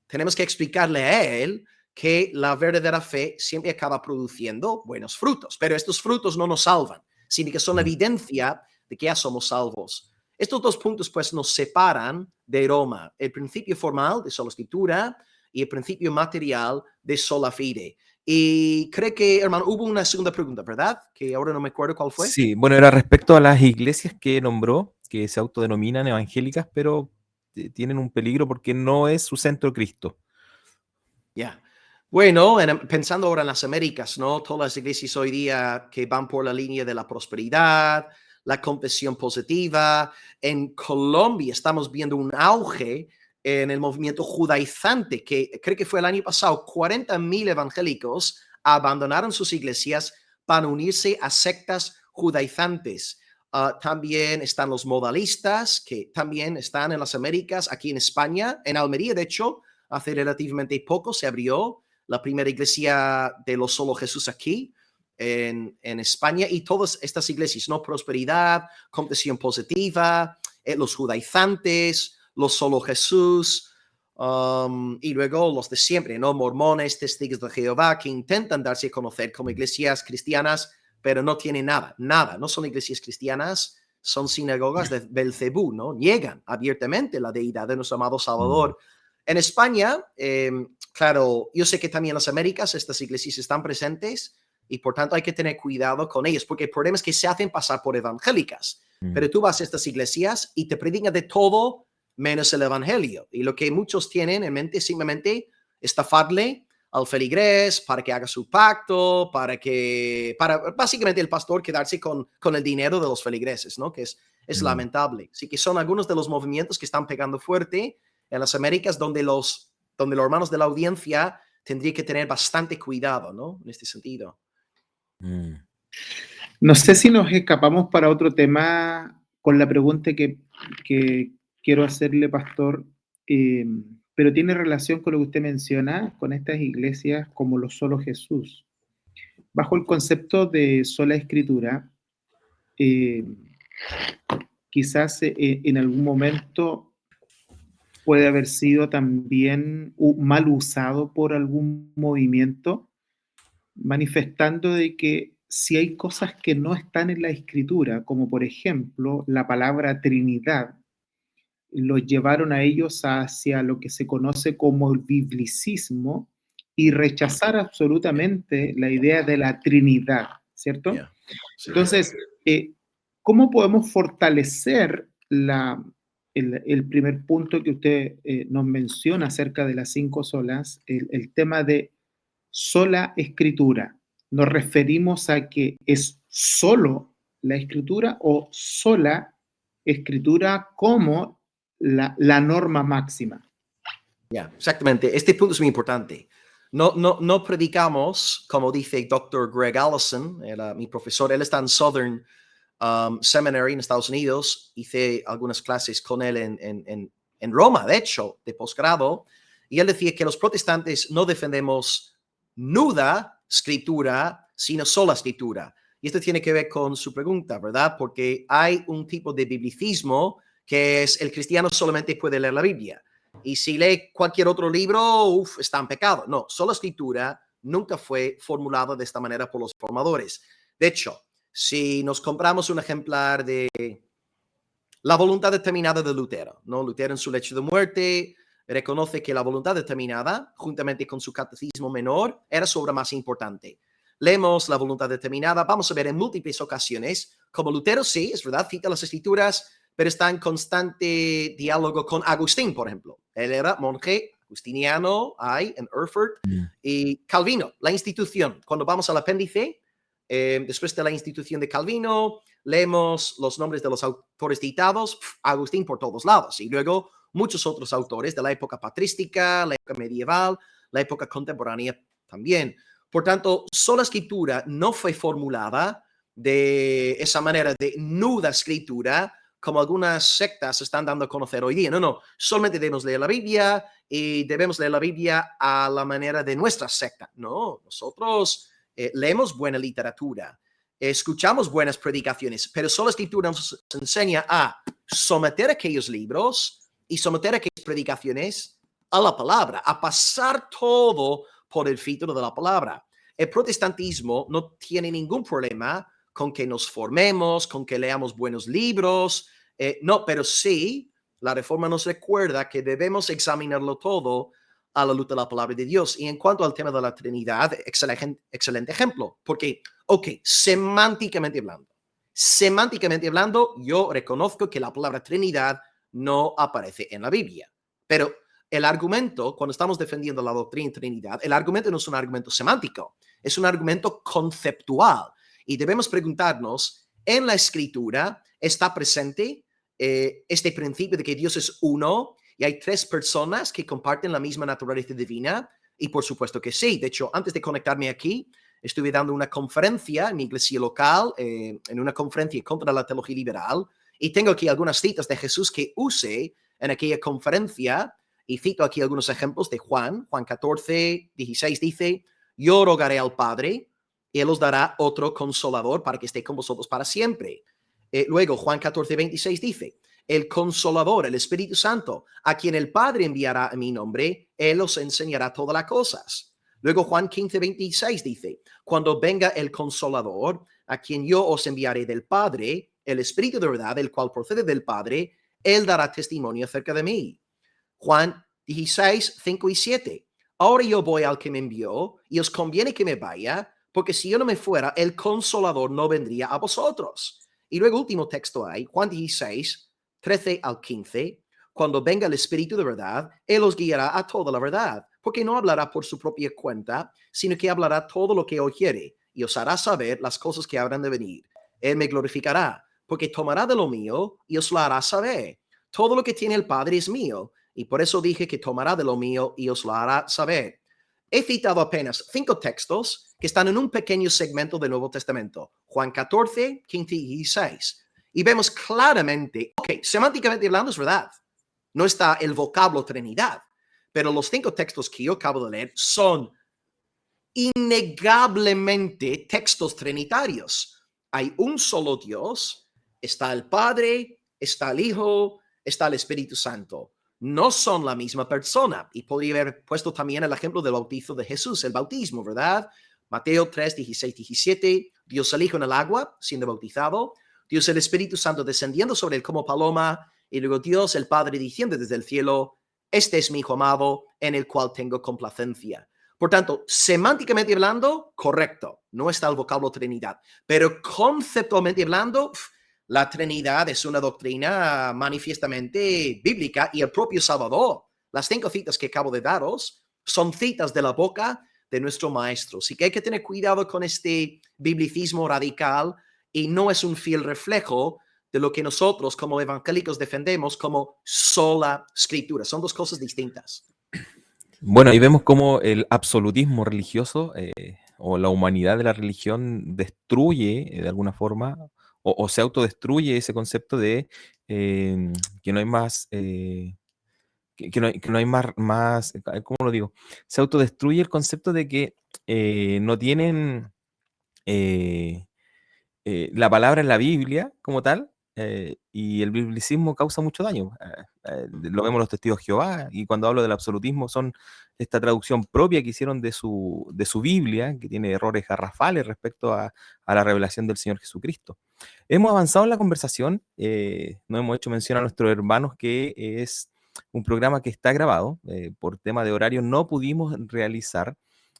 tenemos que explicarle a él que la verdadera fe siempre acaba produciendo buenos frutos, pero estos frutos no nos salvan, sino que son la evidencia de que ya somos salvos. Estos dos puntos pues nos separan de Roma, el principio formal de sola escritura y el principio material de sola fide. Y creo que, hermano, hubo una segunda pregunta, ¿verdad? Que ahora no me acuerdo cuál fue. Sí, bueno, era respecto a las iglesias que nombró, que se autodenominan evangélicas, pero tienen un peligro porque no es su centro Cristo. Ya. Bueno, pensando ahora en las Américas, ¿no? Todas las iglesias hoy día que van por la línea de la prosperidad, la confesión positiva. En Colombia estamos viendo un auge en el movimiento judaizante, que creo que fue el año pasado, 40,000 evangélicos abandonaron sus iglesias para unirse a sectas judaizantes. También están los modalistas, que también están en las Américas, aquí en España, en Almería, de hecho, hace relativamente poco se abrió la primera iglesia de los Solo Jesús aquí en España, y todas estas iglesias, ¿no? Prosperidad, confesión positiva, los judaizantes, los Solo Jesús, y luego los de siempre, ¿no? Mormones, testigos de Jehová, que intentan darse a conocer como iglesias cristianas, pero no tienen nada, no son iglesias cristianas, son sinagogas de Belcebú, ¿no? Niegan abiertamente la deidad de nuestro amado Salvador. En España, claro, yo sé que también en las Américas estas iglesias están presentes y por tanto hay que tener cuidado con ellas, porque el problema es que se hacen pasar por evangélicas, pero tú vas a estas iglesias y te predican de todo menos el evangelio. Y lo que muchos tienen en mente es simplemente estafarle al feligrés para que haga su pacto, para básicamente el pastor quedarse con el dinero de los feligreses, ¿no? Que es lamentable. Así que son algunos de los movimientos que están pegando fuerte en las Américas, donde los hermanos de la audiencia tendrían que tener bastante cuidado, ¿no? En este sentido. No sé si nos escapamos para otro tema con la pregunta que quiero hacerle, pastor, pero tiene relación con lo que usted menciona, con estas iglesias como los Solo Jesús. Bajo el concepto de sola escritura, quizás en algún momento puede haber sido también mal usado por algún movimiento, manifestando de que si hay cosas que no están en la escritura, como por ejemplo la palabra Trinidad, los llevaron a ellos hacia lo que se conoce como el biblicismo y rechazar absolutamente la idea de la Trinidad, ¿cierto? Yeah. Sí. Entonces, ¿cómo podemos fortalecer el primer punto que usted nos menciona acerca de las 5 solas, el tema de sola escritura. ¿Nos referimos a que es solo la escritura o sola escritura como la norma máxima? Ya, exactamente. Este punto es muy importante. No predicamos, como dice Dr. Greg Allison, mi profesor, él está en Southern Seminary en Estados Unidos. Hice algunas clases con él en Roma, de hecho, de posgrado. Y él decía que los protestantes no defendemos nuda escritura, sino sola escritura. Y esto tiene que ver con su pregunta, ¿verdad? Porque hay un tipo de biblicismo que es el cristiano solamente puede leer la Biblia. Y si lee cualquier otro libro, está en pecado. No, sola escritura nunca fue formulada de esta manera por los formadores. De hecho, si nos compramos un ejemplar de La voluntad determinada de Lutero, ¿no? Lutero en su lecho de muerte reconoce que la voluntad determinada, juntamente con su catecismo menor, era su obra más importante. Leemos la voluntad determinada, vamos a ver en múltiples ocasiones, como Lutero sí, es verdad, cita las escrituras, pero está en constante diálogo con Agustín, por ejemplo. Él era monje agustiniano, ahí en Erfurt, y Calvino, la institución. Cuando vamos al apéndice, después de la institución de Calvino, leemos los nombres de los autores citados, Agustín por todos lados, y luego muchos otros autores de la época patrística, la época medieval, la época contemporánea también. Por tanto, sola escritura no fue formulada de esa manera de nuda escritura, como algunas sectas están dando a conocer hoy día. No, solamente debemos leer la Biblia y debemos leer la Biblia a la manera de nuestra secta. No, nosotros leemos buena literatura, escuchamos buenas predicaciones, pero sola escritura nos enseña a someter aquellos libros y someter aquellas predicaciones a la palabra, a pasar todo por el filtro de la palabra. El protestantismo no tiene ningún problema con que nos formemos, con que leamos buenos libros, no, pero sí, la Reforma nos recuerda que debemos examinarlo todo a la luz de la palabra de Dios. Y en cuanto al tema de la Trinidad, excelente ejemplo, porque, semánticamente hablando, yo reconozco que la palabra Trinidad no aparece en la Biblia, pero el argumento, cuando estamos defendiendo la doctrina de Trinidad, el argumento no es un argumento semántico, es un argumento conceptual. Y debemos preguntarnos, ¿en la Escritura está presente este principio de que Dios es uno y hay 3 personas que comparten la misma naturaleza divina? Y por supuesto que sí. De hecho, antes de conectarme aquí, estuve dando una conferencia en mi iglesia local, en una conferencia contra la teología liberal, y tengo aquí algunas citas de Jesús que usé en aquella conferencia, y cito aquí algunos ejemplos de Juan 14, 16 dice, yo rogaré al Padre, y Él os dará otro consolador para que esté con vosotros para siempre. Luego, Juan 14, 26 dice, el Consolador, el Espíritu Santo, a quien el Padre enviará en mi nombre, Él os enseñará todas las cosas. Luego, Juan 15, 26 dice, cuando venga el Consolador, a quien yo os enviaré del Padre, el Espíritu de verdad, el cual procede del Padre, Él dará testimonio acerca de mí. Juan 16, 5 y 7. Ahora yo voy al que me envió, y os conviene que me vaya, porque si yo no me fuera, el Consolador no vendría a vosotros. Y luego último texto hay, Juan 16, 13 al 15. Cuando venga el Espíritu de verdad, Él os guiará a toda la verdad, porque no hablará por su propia cuenta, sino que hablará todo lo que oyere, y os hará saber las cosas que habrán de venir. Él me glorificará, porque tomará de lo mío y os lo hará saber. Todo lo que tiene el Padre es mío, y por eso dije que tomará de lo mío y os lo hará saber. He citado apenas 5 textos que están en un pequeño segmento del Nuevo Testamento. Juan 14, 15 y 16. Y vemos claramente, semánticamente hablando es verdad. No está el vocablo Trinidad. Pero los 5 textos que yo acabo de leer son innegablemente textos trinitarios. Hay un solo Dios, está el Padre, está el Hijo, está el Espíritu Santo. No son la misma persona. Y podría haber puesto también el ejemplo del bautizo de Jesús, el bautismo, ¿verdad? Mateo 3, 16, 17, Dios el Hijo en el agua, siendo bautizado, Dios el Espíritu Santo descendiendo sobre él como paloma, y luego Dios el Padre diciendo desde el cielo, este es mi Hijo amado, en el cual tengo complacencia. Por tanto, semánticamente hablando, correcto, no está el vocablo Trinidad, pero conceptualmente hablando, La Trinidad es una doctrina manifiestamente bíblica y el propio Salvador. Las 5 citas que acabo de daros son citas de la boca de nuestro maestro. Así que hay que tener cuidado con este biblicismo radical y no es un fiel reflejo de lo que nosotros como evangélicos defendemos como sola escritura. Son 2 cosas distintas. Bueno, ahí vemos cómo el absolutismo religioso o la humanidad de la religión destruye de alguna forma o se autodestruye ese concepto de que no hay más, que no hay más, ¿cómo lo digo? Se autodestruye el concepto de que no tienen eh, la palabra en la Biblia como tal, y el biblicismo causa mucho daño. Lo vemos los testigos de Jehová, y cuando hablo del absolutismo son esta traducción propia que hicieron de su Biblia, que tiene errores garrafales respecto a la revelación del Señor Jesucristo. Hemos avanzado en la conversación, no hemos hecho mención a nuestros hermanos que es un programa que está grabado, por tema de horario no pudimos realizar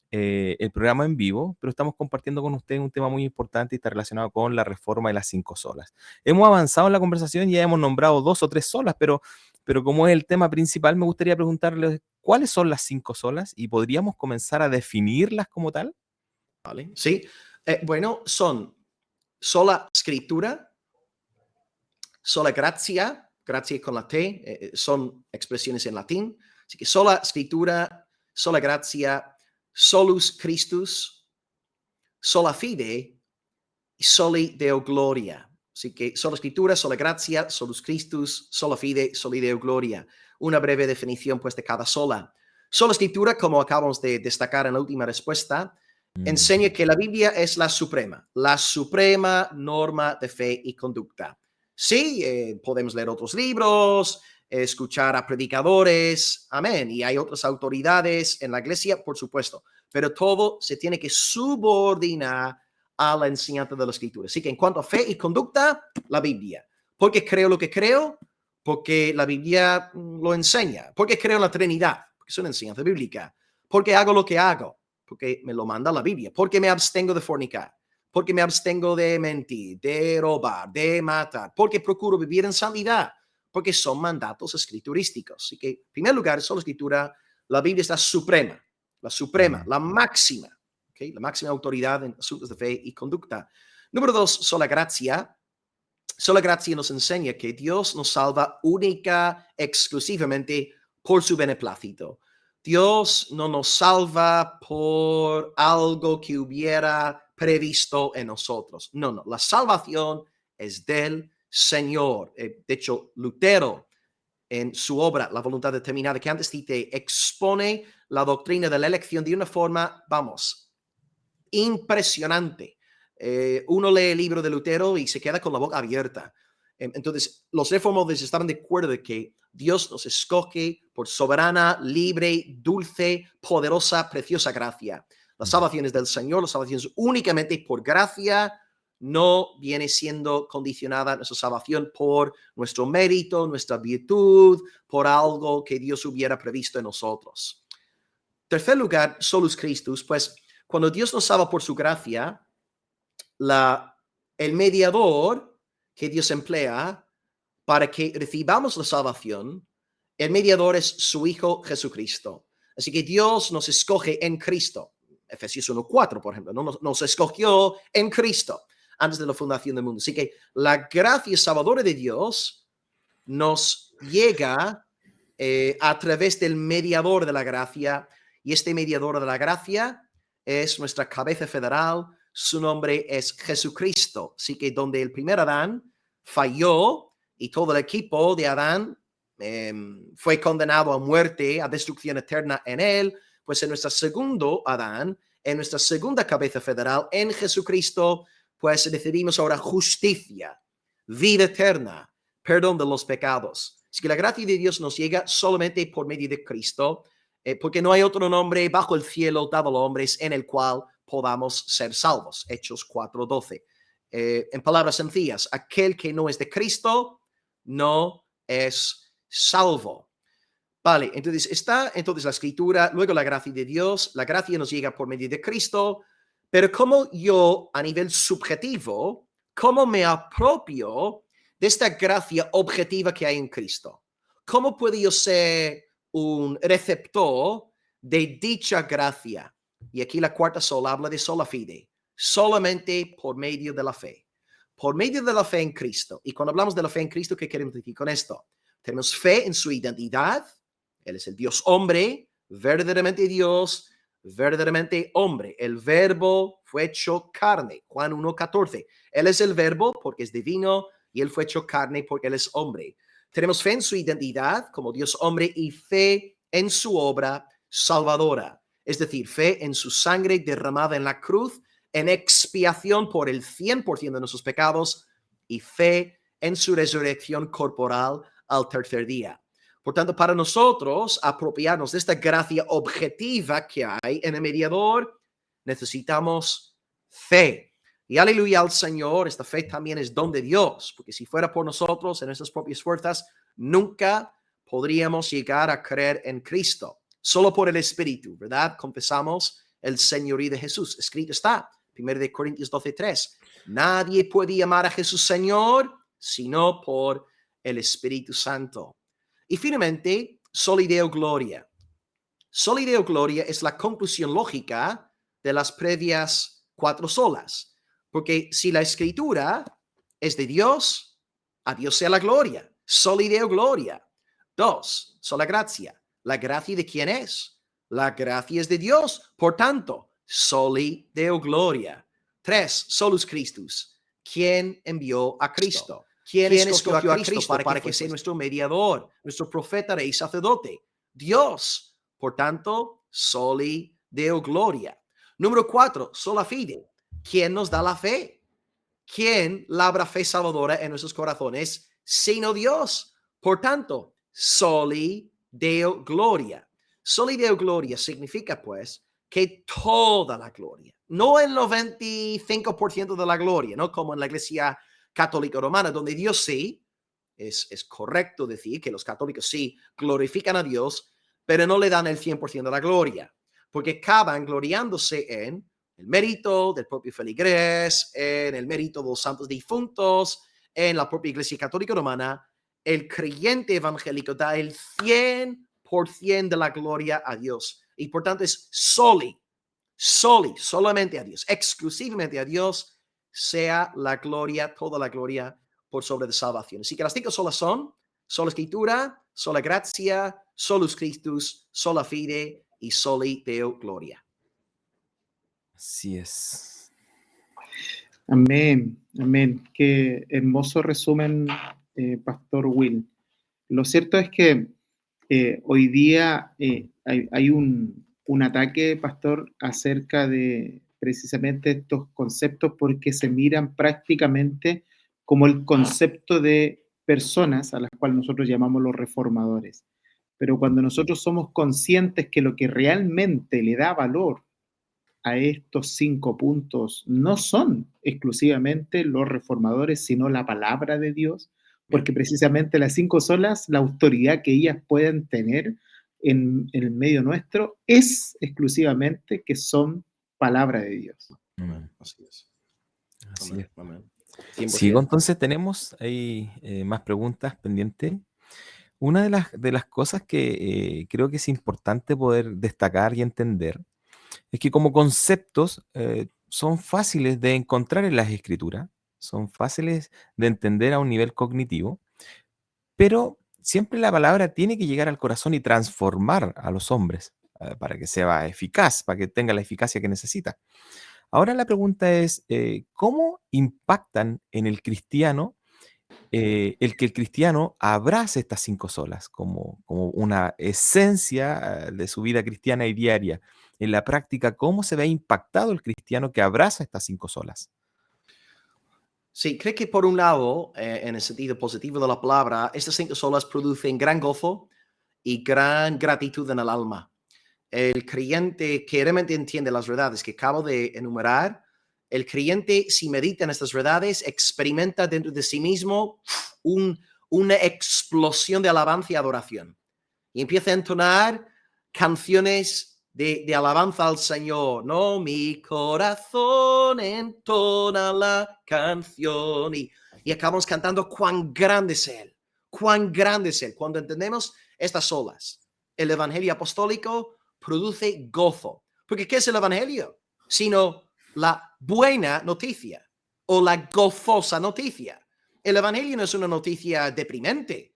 el programa en vivo, pero estamos compartiendo con ustedes un tema muy importante y está relacionado con la reforma de las 5 solas. Hemos avanzado en la conversación y ya hemos nombrado 2 o 3 solas, pero como es el tema principal, me gustaría preguntarles cuáles son las 5 solas y podríamos comenzar a definirlas como tal. ¿Vale? Sí. Bueno, son sola escritura, sola gratia, gratia con la T, son expresiones en latín. Así que sola escritura, sola gratia, solus Christus, sola fide y soli Deo gloria. Así que sola escritura, sola gratia, solus Christus, sola fide, soli Deo gloria. Una breve definición pues de cada sola. Sola escritura, como acabamos de destacar en la última respuesta, enseña que la Biblia es la suprema norma de fe y conducta. Sí, podemos leer otros libros, escuchar a predicadores, amén, y hay otras autoridades en la iglesia, por supuesto, pero todo se tiene que subordinar a la enseñanza de la Escritura. Así que en cuanto a fe y conducta, la Biblia. ¿Por qué creo lo que creo? Porque la Biblia lo enseña. ¿Por qué creo en la Trinidad? Porque es una enseñanza bíblica. ¿Por qué hago lo que hago? Porque me lo manda la Biblia. ¿Por qué me abstengo de fornicar? ¿Por qué me abstengo de mentir, de robar, de matar? ¿Por qué procuro vivir en santidad? Porque son mandatos escriturísticos. Así que, en primer lugar, solo escritura, la Biblia es la suprema, la máxima. ¿Okay? La máxima autoridad en asuntos de fe y conducta. Número 2, sola gratia. Sola gratia nos enseña que Dios nos salva única, exclusivamente por su beneplácito. Dios no nos salva por algo que hubiera previsto en nosotros. No. La salvación es del Señor. De hecho, Lutero, en su obra La voluntad determinada, que antes cité, expone la doctrina de la elección de una forma, impresionante. Uno lee el libro de Lutero y se queda con la boca abierta. Entonces, los reformadores estaban de acuerdo de que Dios nos escoge por soberana, libre, dulce, poderosa, preciosa gracia. La salvación es del Señor, la salvación es únicamente por gracia, no viene siendo condicionada nuestra salvación por nuestro mérito, nuestra virtud, por algo que Dios hubiera previsto en nosotros. Tercer lugar, solus Christus, pues cuando Dios nos salva por su gracia, el mediador que Dios emplea para que recibamos la salvación, el mediador es su Hijo Jesucristo. Así que Dios nos escoge en Cristo. Efesios 1:4, por ejemplo, nos escogió en Cristo antes de la fundación del mundo. Así que la gracia salvadora de Dios nos llega a través del mediador de la gracia, y este mediador de la gracia es nuestra cabeza federal. Su nombre es Jesucristo. Así que donde el primer Adán falló y todo el equipo de Adán fue condenado a muerte, a destrucción eterna en él, pues en nuestro segundo Adán, en nuestra segunda cabeza federal, en Jesucristo, pues recibimos ahora justicia, vida eterna, perdón de los pecados. Así que la gracia de Dios nos llega solamente por medio de Cristo, porque no hay otro nombre bajo el cielo dado a los hombres en el cual podamos ser salvos. Hechos 4:12. En palabras sencillas, aquel que no es de Cristo no es salvo. Vale, entonces está la escritura, luego la gracia de Dios. La gracia nos llega por medio de Cristo, pero como yo a nivel subjetivo ¿Cómo me apropio de esta gracia objetiva que hay en Cristo? ¿Cómo puedo yo ser un receptor de dicha gracia? Y aquí la cuarta sola habla de sola fide, solamente por medio de la fe. Por medio de la fe en Cristo. Y cuando hablamos de la fe en Cristo, ¿qué queremos decir con esto? Tenemos fe en su identidad. Él es el Dios hombre, verdaderamente Dios, verdaderamente hombre. El verbo fue hecho carne. Juan 1:14. Él es el verbo porque es divino y él fue hecho carne porque él es hombre. Tenemos fe en su identidad como Dios hombre y fe en su obra salvadora. Es decir, fe en su sangre derramada en la cruz en expiación por el 100% de nuestros pecados y fe en su resurrección corporal al tercer día. Por tanto, para nosotros apropiarnos de esta gracia objetiva que hay en el mediador, necesitamos fe. Y aleluya al Señor, esta fe también es don de Dios, porque si fuera por nosotros, en nuestras propias fuerzas, nunca podríamos llegar a creer en Cristo. Solo por el Espíritu, ¿verdad? Confesamos el señorío de Jesús. Escrito está, 1 Corintios 12:3. Nadie puede llamar a Jesús Señor sino por el Espíritu Santo. Y finalmente, Soli Deo Gloria. Soli Deo Gloria es la conclusión lógica de las previas 4 solas. Porque si la Escritura es de Dios, a Dios sea la gloria. Soli Deo Gloria. 2, sola gracia. ¿La gracia de quién es? La gracia es de Dios. Por tanto, Soli Deo Gloria. 3, Solus Christus. ¿Quién envió a Cristo? ¿Quién escogió a Cristo para que sea nuestro mediador, nuestro profeta, rey y sacerdote? Dios. Por tanto, Soli Deo Gloria. Número 4, sola fide. ¿Quién nos da la fe? ¿Quién labra fe salvadora en nuestros corazones sino Dios? Por tanto, Soli Deo Gloria. Soli Deo Gloria significa pues que toda la gloria, no el 95% de la gloria, no como en la iglesia católica romana, donde Dios sí, es correcto decir que los católicos sí glorifican a Dios, pero no le dan el 100% de la gloria, porque acaban gloriándose en el mérito del propio feligrés, en el mérito de los santos difuntos, en la propia iglesia católica romana. El creyente evangélico da el 100% de la gloria a Dios. Y por tanto es solamente a Dios, exclusivamente a Dios, sea la gloria, toda la gloria por sobre de salvación. Así que las 5 solas son sola escritura, sola gracia, solus Christus, sola fide y soli Deo Gloria. Así es. Amén, amén. Qué hermoso resumen, Pastor Will. Lo cierto es que hoy día hay un ataque, Pastor, acerca de precisamente estos conceptos porque se miran prácticamente como el concepto de personas a las cuales nosotros llamamos los reformadores. Pero cuando nosotros somos conscientes que lo que realmente le da valor a estos 5 puntos no son exclusivamente los reformadores, sino la palabra de Dios, porque precisamente las 5 solas, la autoridad que ellas pueden tener en el medio nuestro es exclusivamente que son palabra de Dios. Así es. Así es. Amén. Sigo, entonces tenemos ahí más preguntas pendientes. Una de las cosas que creo que es importante poder destacar y entender es que como conceptos son fáciles de encontrar en las escrituras, son fáciles de entender a un nivel cognitivo, pero siempre la palabra tiene que llegar al corazón y transformar a los hombres para que sea eficaz, para que tenga la eficacia que necesita. Ahora la pregunta es, ¿cómo impactan en el cristiano el que el cristiano abrace estas 5 solas como una esencia de su vida cristiana y diaria? En la práctica, ¿cómo se ve impactado el cristiano que abraza estas 5 solas? Sí, creo que por un lado, en el sentido positivo de la palabra, estas 5 solas producen gran gozo y gran gratitud en el alma. El creyente que realmente entiende las verdades que acabo de enumerar, el creyente, si medita en estas verdades, experimenta dentro de sí mismo una explosión de alabanza y adoración. Y empieza a entonar canciones de alabanza al Señor, ¿no? Mi corazón entona la canción. Y acabamos cantando cuán grande es Él, cuán grande es Él. Cuando entendemos estas olas, el Evangelio apostólico produce gozo. Porque ¿qué es el Evangelio? Sino la buena noticia o la gozosa noticia. El Evangelio no es una noticia deprimente.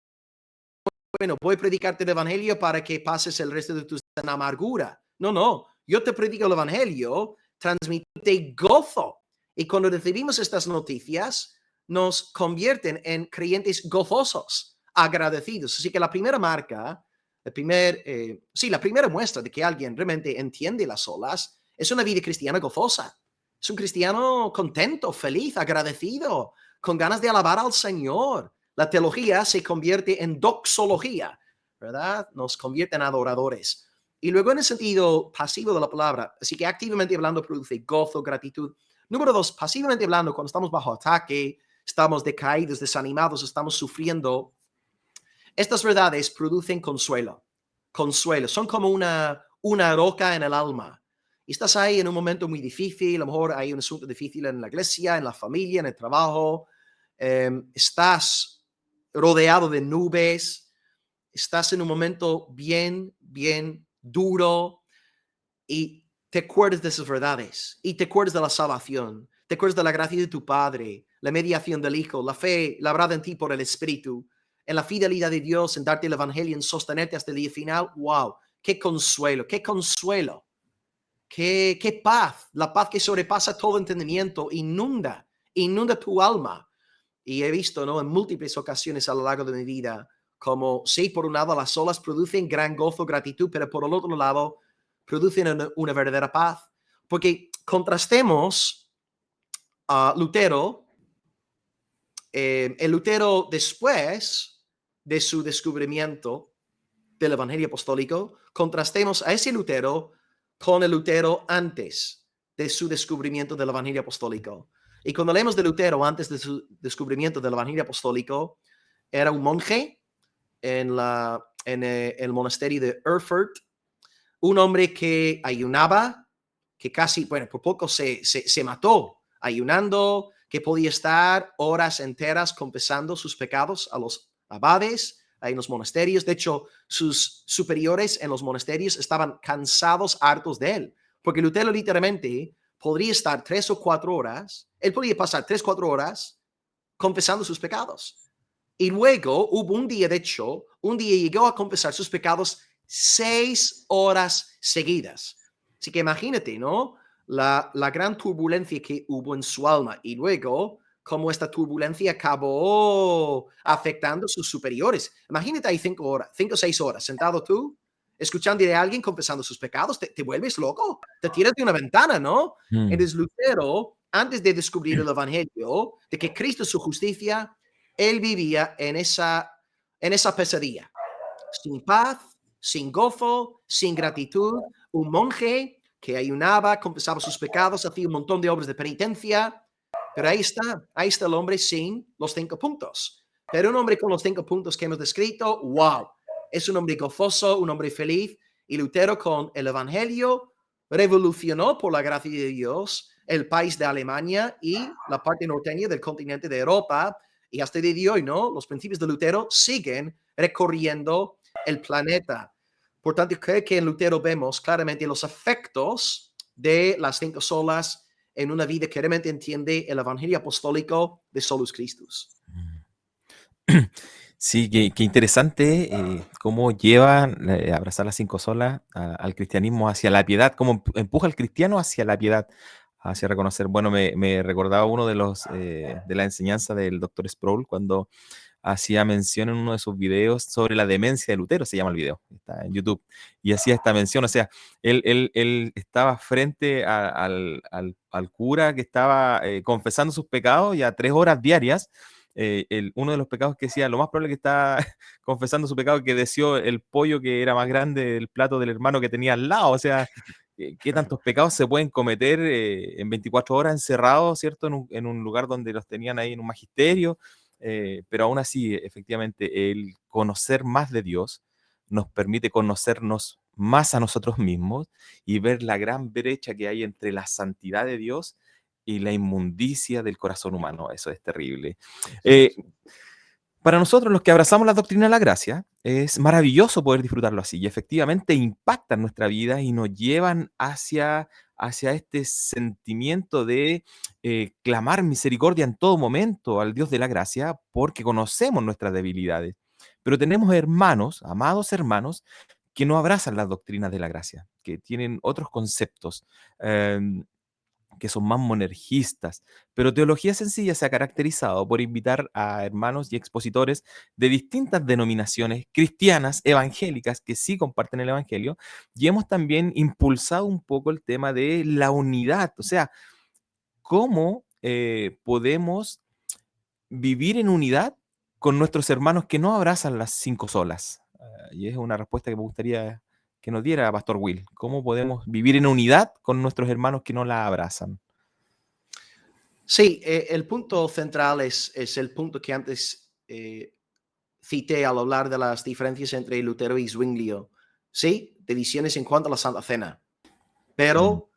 Bueno, voy a predicarte el Evangelio para que pases el resto de tu vida en amargura. No, no. Yo te predico el Evangelio, transmite gozo. Y cuando recibimos estas noticias, nos convierten en creyentes gozosos, agradecidos. Así que la primera marca, la primera muestra de que alguien realmente entiende las olas es una vida cristiana gozosa. Es un cristiano contento, feliz, agradecido, con ganas de alabar al Señor. La teología se convierte en doxología, ¿verdad? Nos convierte en adoradores. Y luego en el sentido pasivo de la palabra, así que activamente hablando produce gozo, gratitud. Número 2, pasivamente hablando, cuando estamos bajo ataque, estamos decaídos, desanimados, estamos sufriendo, estas verdades producen consuelo. Consuelo, son como una roca en el alma. Y estás ahí en un momento muy difícil, a lo mejor hay un asunto difícil en la iglesia, en la familia, en el trabajo. Estás rodeado de nubes, estás en un momento bien duro y te acuerdas de esas verdades y te acuerdas de la salvación, te acuerdas de la gracia de tu Padre, la mediación del Hijo, la fe labrada en ti por el Espíritu, en la fidelidad de Dios, en darte el Evangelio, en sostenerte hasta el día final. ¡Wow! ¡Qué consuelo! ¡Qué consuelo! ¡Qué paz! La paz que sobrepasa todo entendimiento, inunda tu alma. Y he visto, ¿no?, en múltiples ocasiones a lo largo de mi vida, como, sí, por un lado las olas producen gran gozo, gratitud, pero por el otro lado producen una verdadera paz. Porque contrastemos a Lutero, el Lutero después de su descubrimiento del Evangelio apostólico, contrastemos a ese Lutero con el Lutero antes de su descubrimiento del Evangelio apostólico. Y cuando leemos de Lutero antes de su descubrimiento del Evangelio apostólico, era un monje en el monasterio de Erfurt, un hombre que ayunaba, que casi, bueno, por poco se mató ayunando, que podía estar horas enteras confesando sus pecados a los abades en los monasterios. De hecho, sus superiores en los monasterios estaban cansados, hartos de él, porque Lutero literalmente podría estar 3 o 4 horas, él podía pasar 3 o 4 horas confesando sus pecados. Y luego hubo un día, de hecho, un día llegó a confesar sus pecados 6 horas seguidas. Así que imagínate, ¿no? La gran turbulencia que hubo en su alma. Y luego, cómo esta turbulencia acabó afectando a sus superiores. Imagínate ahí 5 o 6 horas, sentado tú, escuchando a alguien confesando sus pecados, te vuelves loco, te tiras de una ventana, ¿no? Entonces Lutero, antes de descubrir el Evangelio, de que Cristo es su justicia, él vivía en esa pesadilla, sin paz, sin gozo, sin gratitud, un monje que ayunaba, confesaba sus pecados, hacía un montón de obras de penitencia, pero ahí está el hombre sin los 5 puntos. Pero un hombre con los 5 puntos que hemos descrito, wow, es un hombre gozoso, un hombre feliz, y Lutero con el Evangelio revolucionó por la gracia de Dios el país de Alemania y la parte norteña del continente de Europa, y hasta el día de hoy, ¿no? Los principios de Lutero siguen recorriendo el planeta. Por tanto, creo que en Lutero vemos claramente los efectos de las 5 solas en una vida que realmente entiende el Evangelio apostólico de Solus Christus. Sí, qué interesante cómo lleva abrazar las 5 solas al cristianismo hacia la piedad, cómo empuja al cristiano hacia la piedad, hacia reconocer. Bueno, me recordaba uno de la enseñanza del Dr. Sproul cuando hacía mención en uno de sus videos sobre la demencia de Lutero, se llama el video, está en YouTube, y hacía esta mención, o sea, él estaba frente al cura que estaba confesando sus pecados y a 3 horas diarias. Uno de los pecados que decía, lo más probable que está confesando su pecado, que deseó el pollo que era más grande del plato del hermano que tenía al lado. O sea, ¿qué tantos pecados se pueden cometer en 24 horas encerrados, ¿cierto? En un lugar donde los tenían ahí en un magisterio. Pero aún así, efectivamente, el conocer más de Dios nos permite conocernos más a nosotros mismos y ver la gran brecha que hay entre la santidad de Dios y la inmundicia del corazón humano. Eso es terrible. Eh, para nosotros, los que abrazamos la doctrina de la gracia, es maravilloso poder disfrutarlo así y efectivamente impactan nuestra vida y nos llevan hacia este sentimiento de clamar misericordia en todo momento al Dios de la gracia porque conocemos nuestras debilidades. Pero tenemos hermanos, amados hermanos, que no abrazan las doctrinas de la gracia, que tienen otros conceptos. em, que son más monergistas, pero Teología Sencilla se ha caracterizado por invitar a hermanos y expositores de distintas denominaciones cristianas, evangélicas, que sí comparten el Evangelio, y hemos también impulsado un poco el tema de la unidad, o sea, cómo podemos vivir en unidad con nuestros hermanos que no abrazan las cinco solas. Y es una respuesta que me gustaría que nos diera Pastor Will. ¿Cómo podemos vivir en unidad con nuestros hermanos que no la abrazan? Sí, el punto central es el punto que antes cité al hablar de las diferencias entre Lutero y Zwinglio. Sí, divisiones en cuanto a la Santa Cena, Mm, pero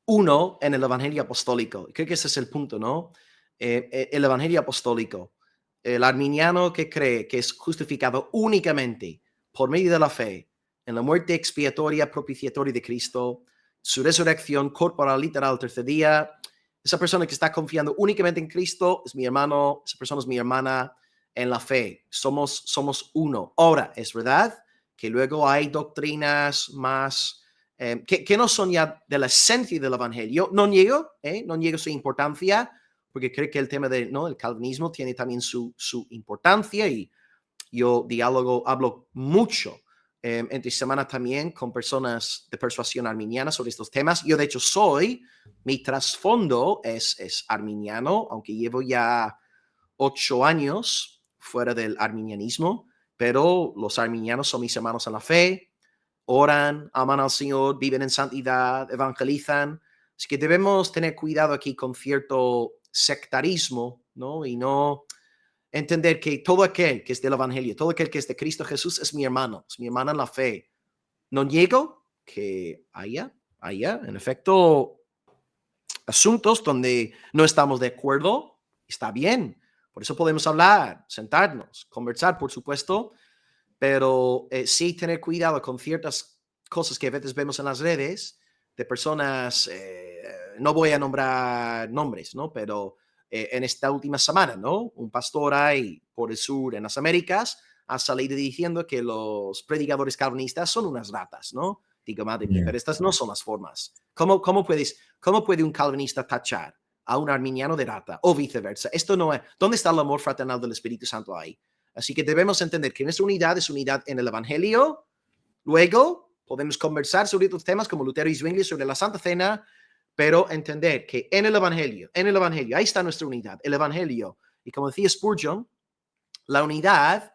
uno en el Evangelio Apostólico. Creo que ese es el punto, ¿no? El Evangelio Apostólico. El arminiano que cree que es justificado únicamente por medio de la fe en la muerte expiatoria, propiciatoria de Cristo, su resurrección corporal, literal, tercer día. Esa persona que está confiando únicamente en Cristo es mi hermano, esa persona es mi hermana en la fe. Somos uno. Ahora, es verdad que luego hay doctrinas más que no son ya de la esencia del Evangelio. No niego su importancia, porque creo que el tema del ¿no? el calvinismo tiene también su importancia y yo hablo mucho entre semana también con personas de persuasión arminiana sobre estos temas. Yo de hecho mi trasfondo es arminiano, aunque llevo ya 8 años fuera del arminianismo, pero los arminianos son mis hermanos en la fe, oran, aman al Señor, viven en santidad, evangelizan. Así que debemos tener cuidado aquí con cierto sectarismo, ¿no? Y no entender que todo aquel que es del Evangelio, todo aquel que es de Cristo Jesús es mi hermano, es mi hermana en la fe. No niego que haya, en efecto, asuntos donde no estamos de acuerdo. Está bien. Por eso podemos hablar, sentarnos, conversar, por supuesto, pero sí tener cuidado con ciertas cosas que a veces vemos en las redes de personas, no voy a nombrar nombres, ¿no? Pero en esta última semana, ¿no? Un pastor ahí por el sur, en las Américas, ha salido diciendo que los predicadores calvinistas son unas ratas, ¿no? Digo, madre mía, mm, pero estas no son las formas. ¿Cómo puede un calvinista tachar a un arminiano de rata o viceversa? Esto no es. ¿Dónde está el amor fraternal del Espíritu Santo ahí? Así que debemos entender que nuestra unidad es unidad en el Evangelio. Luego podemos conversar sobre otros temas como Lutero y Zwingli sobre la Santa Cena, pero entender que en el Evangelio, ahí está nuestra unidad, el Evangelio. Y como decía Spurgeon, la unidad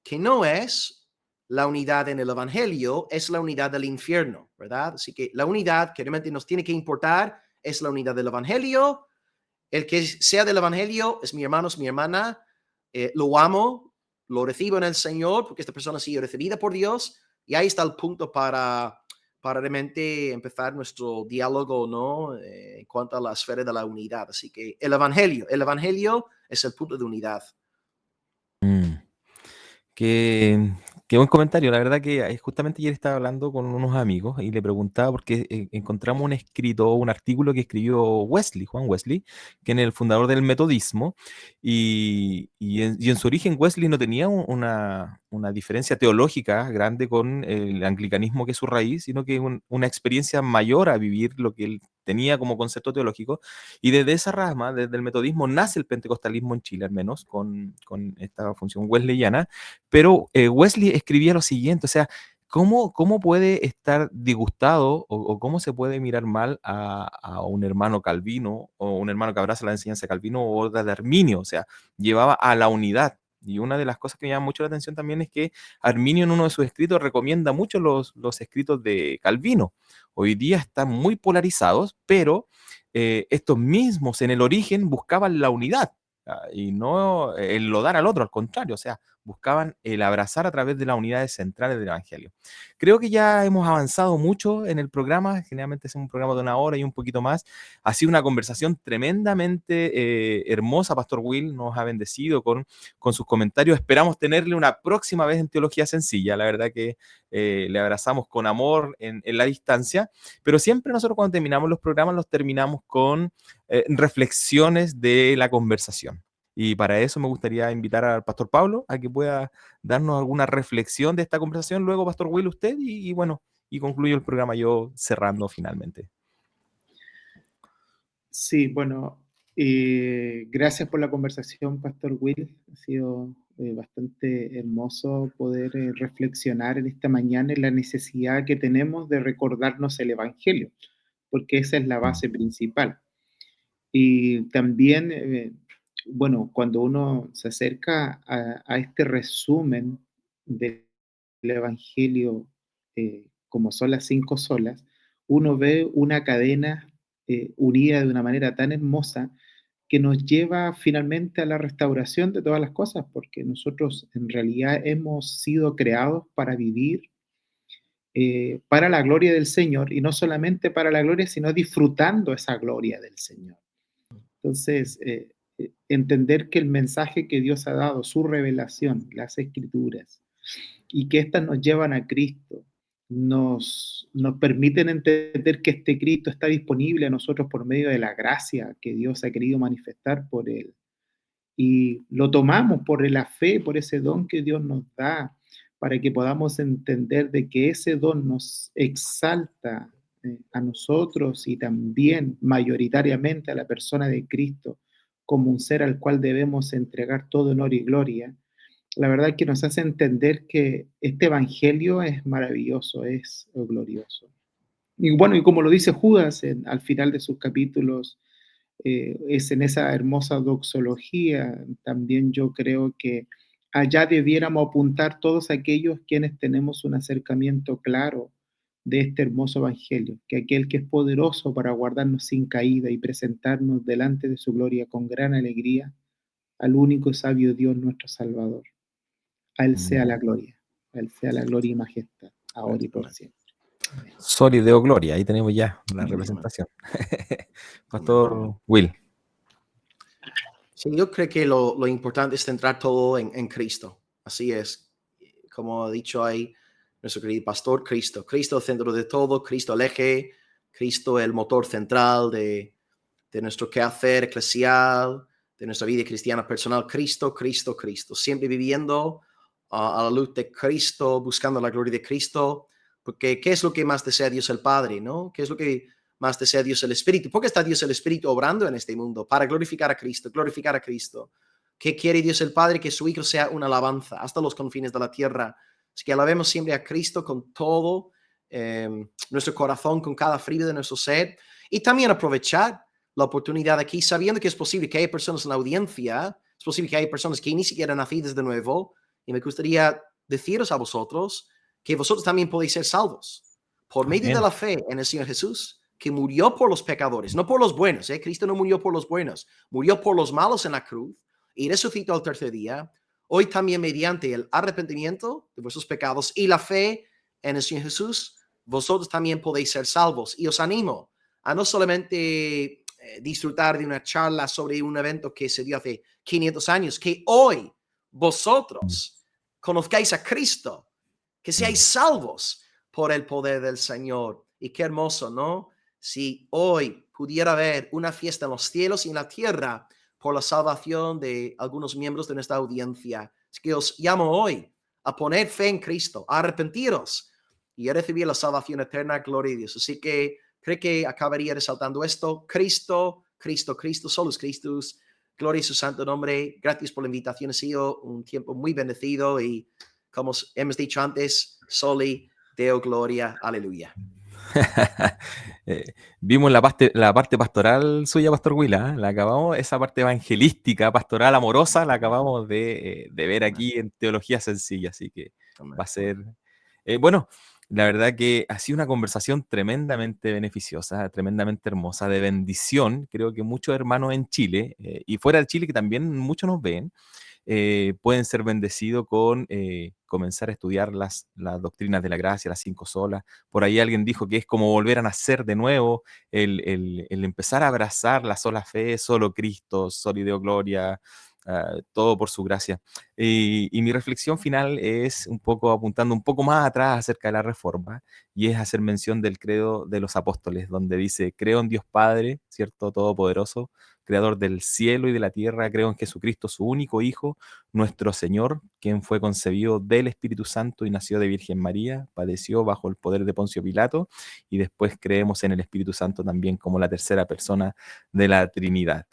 que no es la unidad en el Evangelio, es la unidad del infierno, ¿verdad? Así que la unidad que realmente nos tiene que importar es la unidad del Evangelio. El que sea del Evangelio es mi hermano, es mi hermana, lo amo, lo recibo en el Señor, porque esta persona ha sido recibida por Dios, y ahí está el punto para realmente empezar nuestro diálogo, ¿no? En cuanto a la esfera de la unidad. Así que el Evangelio es el punto de unidad. mm. Qué, qué buen comentario. La verdad que justamente ayer estaba hablando con unos amigos y le preguntaba porque encontramos un escrito, un artículo que escribió Wesley, Juan Wesley, que es el fundador del metodismo, y en su origen Wesley no tenía una diferencia teológica grande con el anglicanismo que es su raíz, sino que una experiencia mayor a vivir lo que él tenía como concepto teológico, y desde esa rama, desde el metodismo, nace el pentecostalismo en Chile, al menos, con esta función wesleyana, pero Wesley escribía lo siguiente, o sea, ¿cómo puede estar disgustado o cómo se puede mirar mal a un hermano calvino o un hermano que abraza la enseñanza de Calvino o de Arminio? O sea, llevaba a la unidad. Y una de las cosas que me llama mucho la atención también es que Arminio en uno de sus escritos recomienda mucho los escritos de Calvino. Hoy día están muy polarizados, pero estos mismos en el origen buscaban la unidad y no enlodar al otro, al contrario, o sea, buscaban el abrazar a través de las unidades centrales del Evangelio. Creo que ya hemos avanzado mucho en el programa, generalmente es un programa de 1 hora y un poquito más. Ha sido una conversación tremendamente hermosa, Pastor Will, nos ha bendecido con sus comentarios. Esperamos tenerle una próxima vez en Teología Sencilla, la verdad que le abrazamos con amor en la distancia, pero siempre nosotros cuando terminamos los programas los terminamos con reflexiones de la conversación. Y para eso me gustaría invitar al Pastor Pablo a que pueda darnos alguna reflexión de esta conversación. Luego, Pastor Will, usted, y bueno, y concluyo el programa yo cerrando finalmente. Sí, bueno, gracias por la conversación, Pastor Will. Ha sido bastante hermoso poder reflexionar en esta mañana en la necesidad que tenemos de recordarnos el Evangelio, porque esa es la base principal. Y también, bueno, cuando uno se acerca a este resumen del Evangelio, como son las 5 solas, uno ve una cadena unida de una manera tan hermosa que nos lleva finalmente a la restauración de todas las cosas, porque nosotros en realidad hemos sido creados para vivir para la gloria del Señor, y no solamente para la gloria, sino disfrutando esa gloria del Señor. Entonces, entender que el mensaje que Dios ha dado, su revelación, las escrituras, y que éstas nos llevan a Cristo, nos permiten entender que este Cristo está disponible a nosotros por medio de la gracia que Dios ha querido manifestar por Él. Y lo tomamos por la fe, por ese don que Dios nos da, para que podamos entender de que ese don nos exalta a nosotros y también mayoritariamente a la persona de Cristo como un ser al cual debemos entregar todo honor y gloria. La verdad es que nos hace entender que este evangelio es maravilloso, es glorioso. Y bueno, y como lo dice Judas al final de sus capítulos, es en esa hermosa doxología, también yo creo que allá debiéramos apuntar todos aquellos quienes tenemos un acercamiento claro de este hermoso evangelio, que aquel que es poderoso para guardarnos sin caída y presentarnos delante de su gloria con gran alegría, al único y sabio Dios nuestro Salvador. A Él sea la gloria, a Él sea la gloria y majestad, ahora y por siempre. Sol y Deo Gloria, ahí tenemos ya la representación. Pastor Will. Sí, yo creo que lo importante es centrar todo en Cristo. Así es. Como ha dicho ahí nuestro querido pastor, Cristo. Cristo el centro de todo, Cristo el eje, Cristo el motor central de nuestro quehacer eclesial, de nuestra vida cristiana personal. Cristo, Cristo, Cristo. Siempre viviendo a la luz de Cristo, buscando la gloria de Cristo. Porque ¿qué es lo que más desea Dios el Padre? ¿No? ¿Qué es lo que más desea Dios el Espíritu? ¿Por qué está Dios el Espíritu obrando en este mundo? Para glorificar a Cristo, glorificar a Cristo. ¿Qué quiere Dios el Padre? Que su Hijo sea una alabanza hasta los confines de la tierra. Así que alabemos siempre a Cristo con todo nuestro corazón, con cada fibra de nuestro ser. Y también aprovechar la oportunidad aquí, sabiendo que es posible que haya personas en la audiencia, es posible que haya personas que ni siquiera han nacido de nuevo. Y me gustaría deciros a vosotros que vosotros también podéis ser salvos por medio de la fe en el Señor Jesús, que murió por los pecadores, no por los buenos. Cristo no murió por los buenos, murió por los malos en la cruz y resucitó al tercer día. Hoy también mediante el arrepentimiento de vuestros pecados y la fe en el Señor Jesús, vosotros también podéis ser salvos. Y os animo a no solamente disfrutar de una charla sobre un evento que se dio hace 500 años, que hoy vosotros conozcáis a Cristo, que seáis salvos por el poder del Señor. Y qué hermoso, ¿no? Si hoy pudiera haber una fiesta en los cielos y en la tierra por la salvación de algunos miembros de nuestra audiencia. Es que os llamo hoy a poner fe en Cristo, a arrepentiros y a recibir la salvación eterna, gloria a Dios. Así que creo que acabaría resaltando esto. Cristo, Cristo, Cristo, solus Christus. Gloria a su santo nombre. Gracias por la invitación. Ha sido un tiempo muy bendecido y, como hemos dicho antes, soli Deo gloria, aleluya. Vimos la parte pastoral suya, Pastor Willa, la acabamos, esa parte evangelística, pastoral, amorosa, la acabamos de ver aquí en Teología Sencilla, así que va a ser... bueno, la verdad que ha sido una conversación tremendamente beneficiosa, tremendamente hermosa, de bendición. Creo que muchos hermanos en Chile y fuera de Chile que también muchos nos ven, pueden ser bendecidos con comenzar a estudiar las doctrinas de la gracia, las 5 solas. Por ahí alguien dijo que es como volver a nacer de nuevo, el empezar a abrazar la sola fe, solo Cristo, solo Deo Gloria, todo por su gracia. Y mi reflexión final es un poco apuntando un poco más atrás acerca de la Reforma, y es hacer mención del credo de los apóstoles, donde dice: creo en Dios Padre, ¿cierto? Todopoderoso, creador del cielo y de la tierra, creo en Jesucristo, su único Hijo, nuestro Señor, quien fue concebido del Espíritu Santo y nació de Virgen María, padeció bajo el poder de Poncio Pilato, y después creemos en el Espíritu Santo también como la tercera persona de la Trinidad.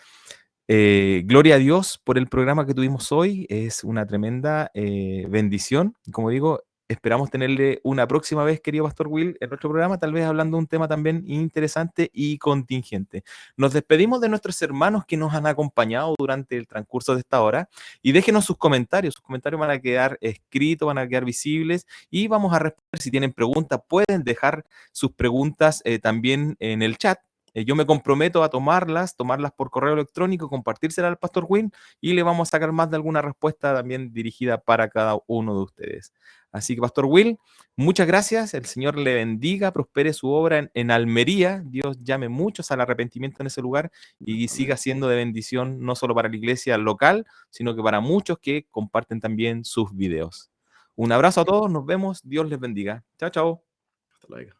Gloria a Dios por el programa que tuvimos hoy, es una tremenda bendición. Como digo, esperamos tenerle una próxima vez, querido Pastor Will, en nuestro programa, tal vez hablando de un tema también interesante y contingente. Nos despedimos de nuestros hermanos que nos han acompañado durante el transcurso de esta hora, y déjenos sus comentarios van a quedar escritos, van a quedar visibles, y vamos a responder. Si tienen preguntas, pueden dejar sus preguntas también en el chat. Yo me comprometo a tomarlas por correo electrónico, compartírselas al Pastor Win, y le vamos a sacar más de alguna respuesta también dirigida para cada uno de ustedes. Así que, Pastor Will, muchas gracias. El Señor le bendiga, prospere su obra en Almería. Dios llame muchos al arrepentimiento en ese lugar y siga siendo de bendición no solo para la iglesia local, sino que para muchos que comparten también sus videos. Un abrazo a todos, nos vemos, Dios les bendiga. Chao, chao. Hasta luego.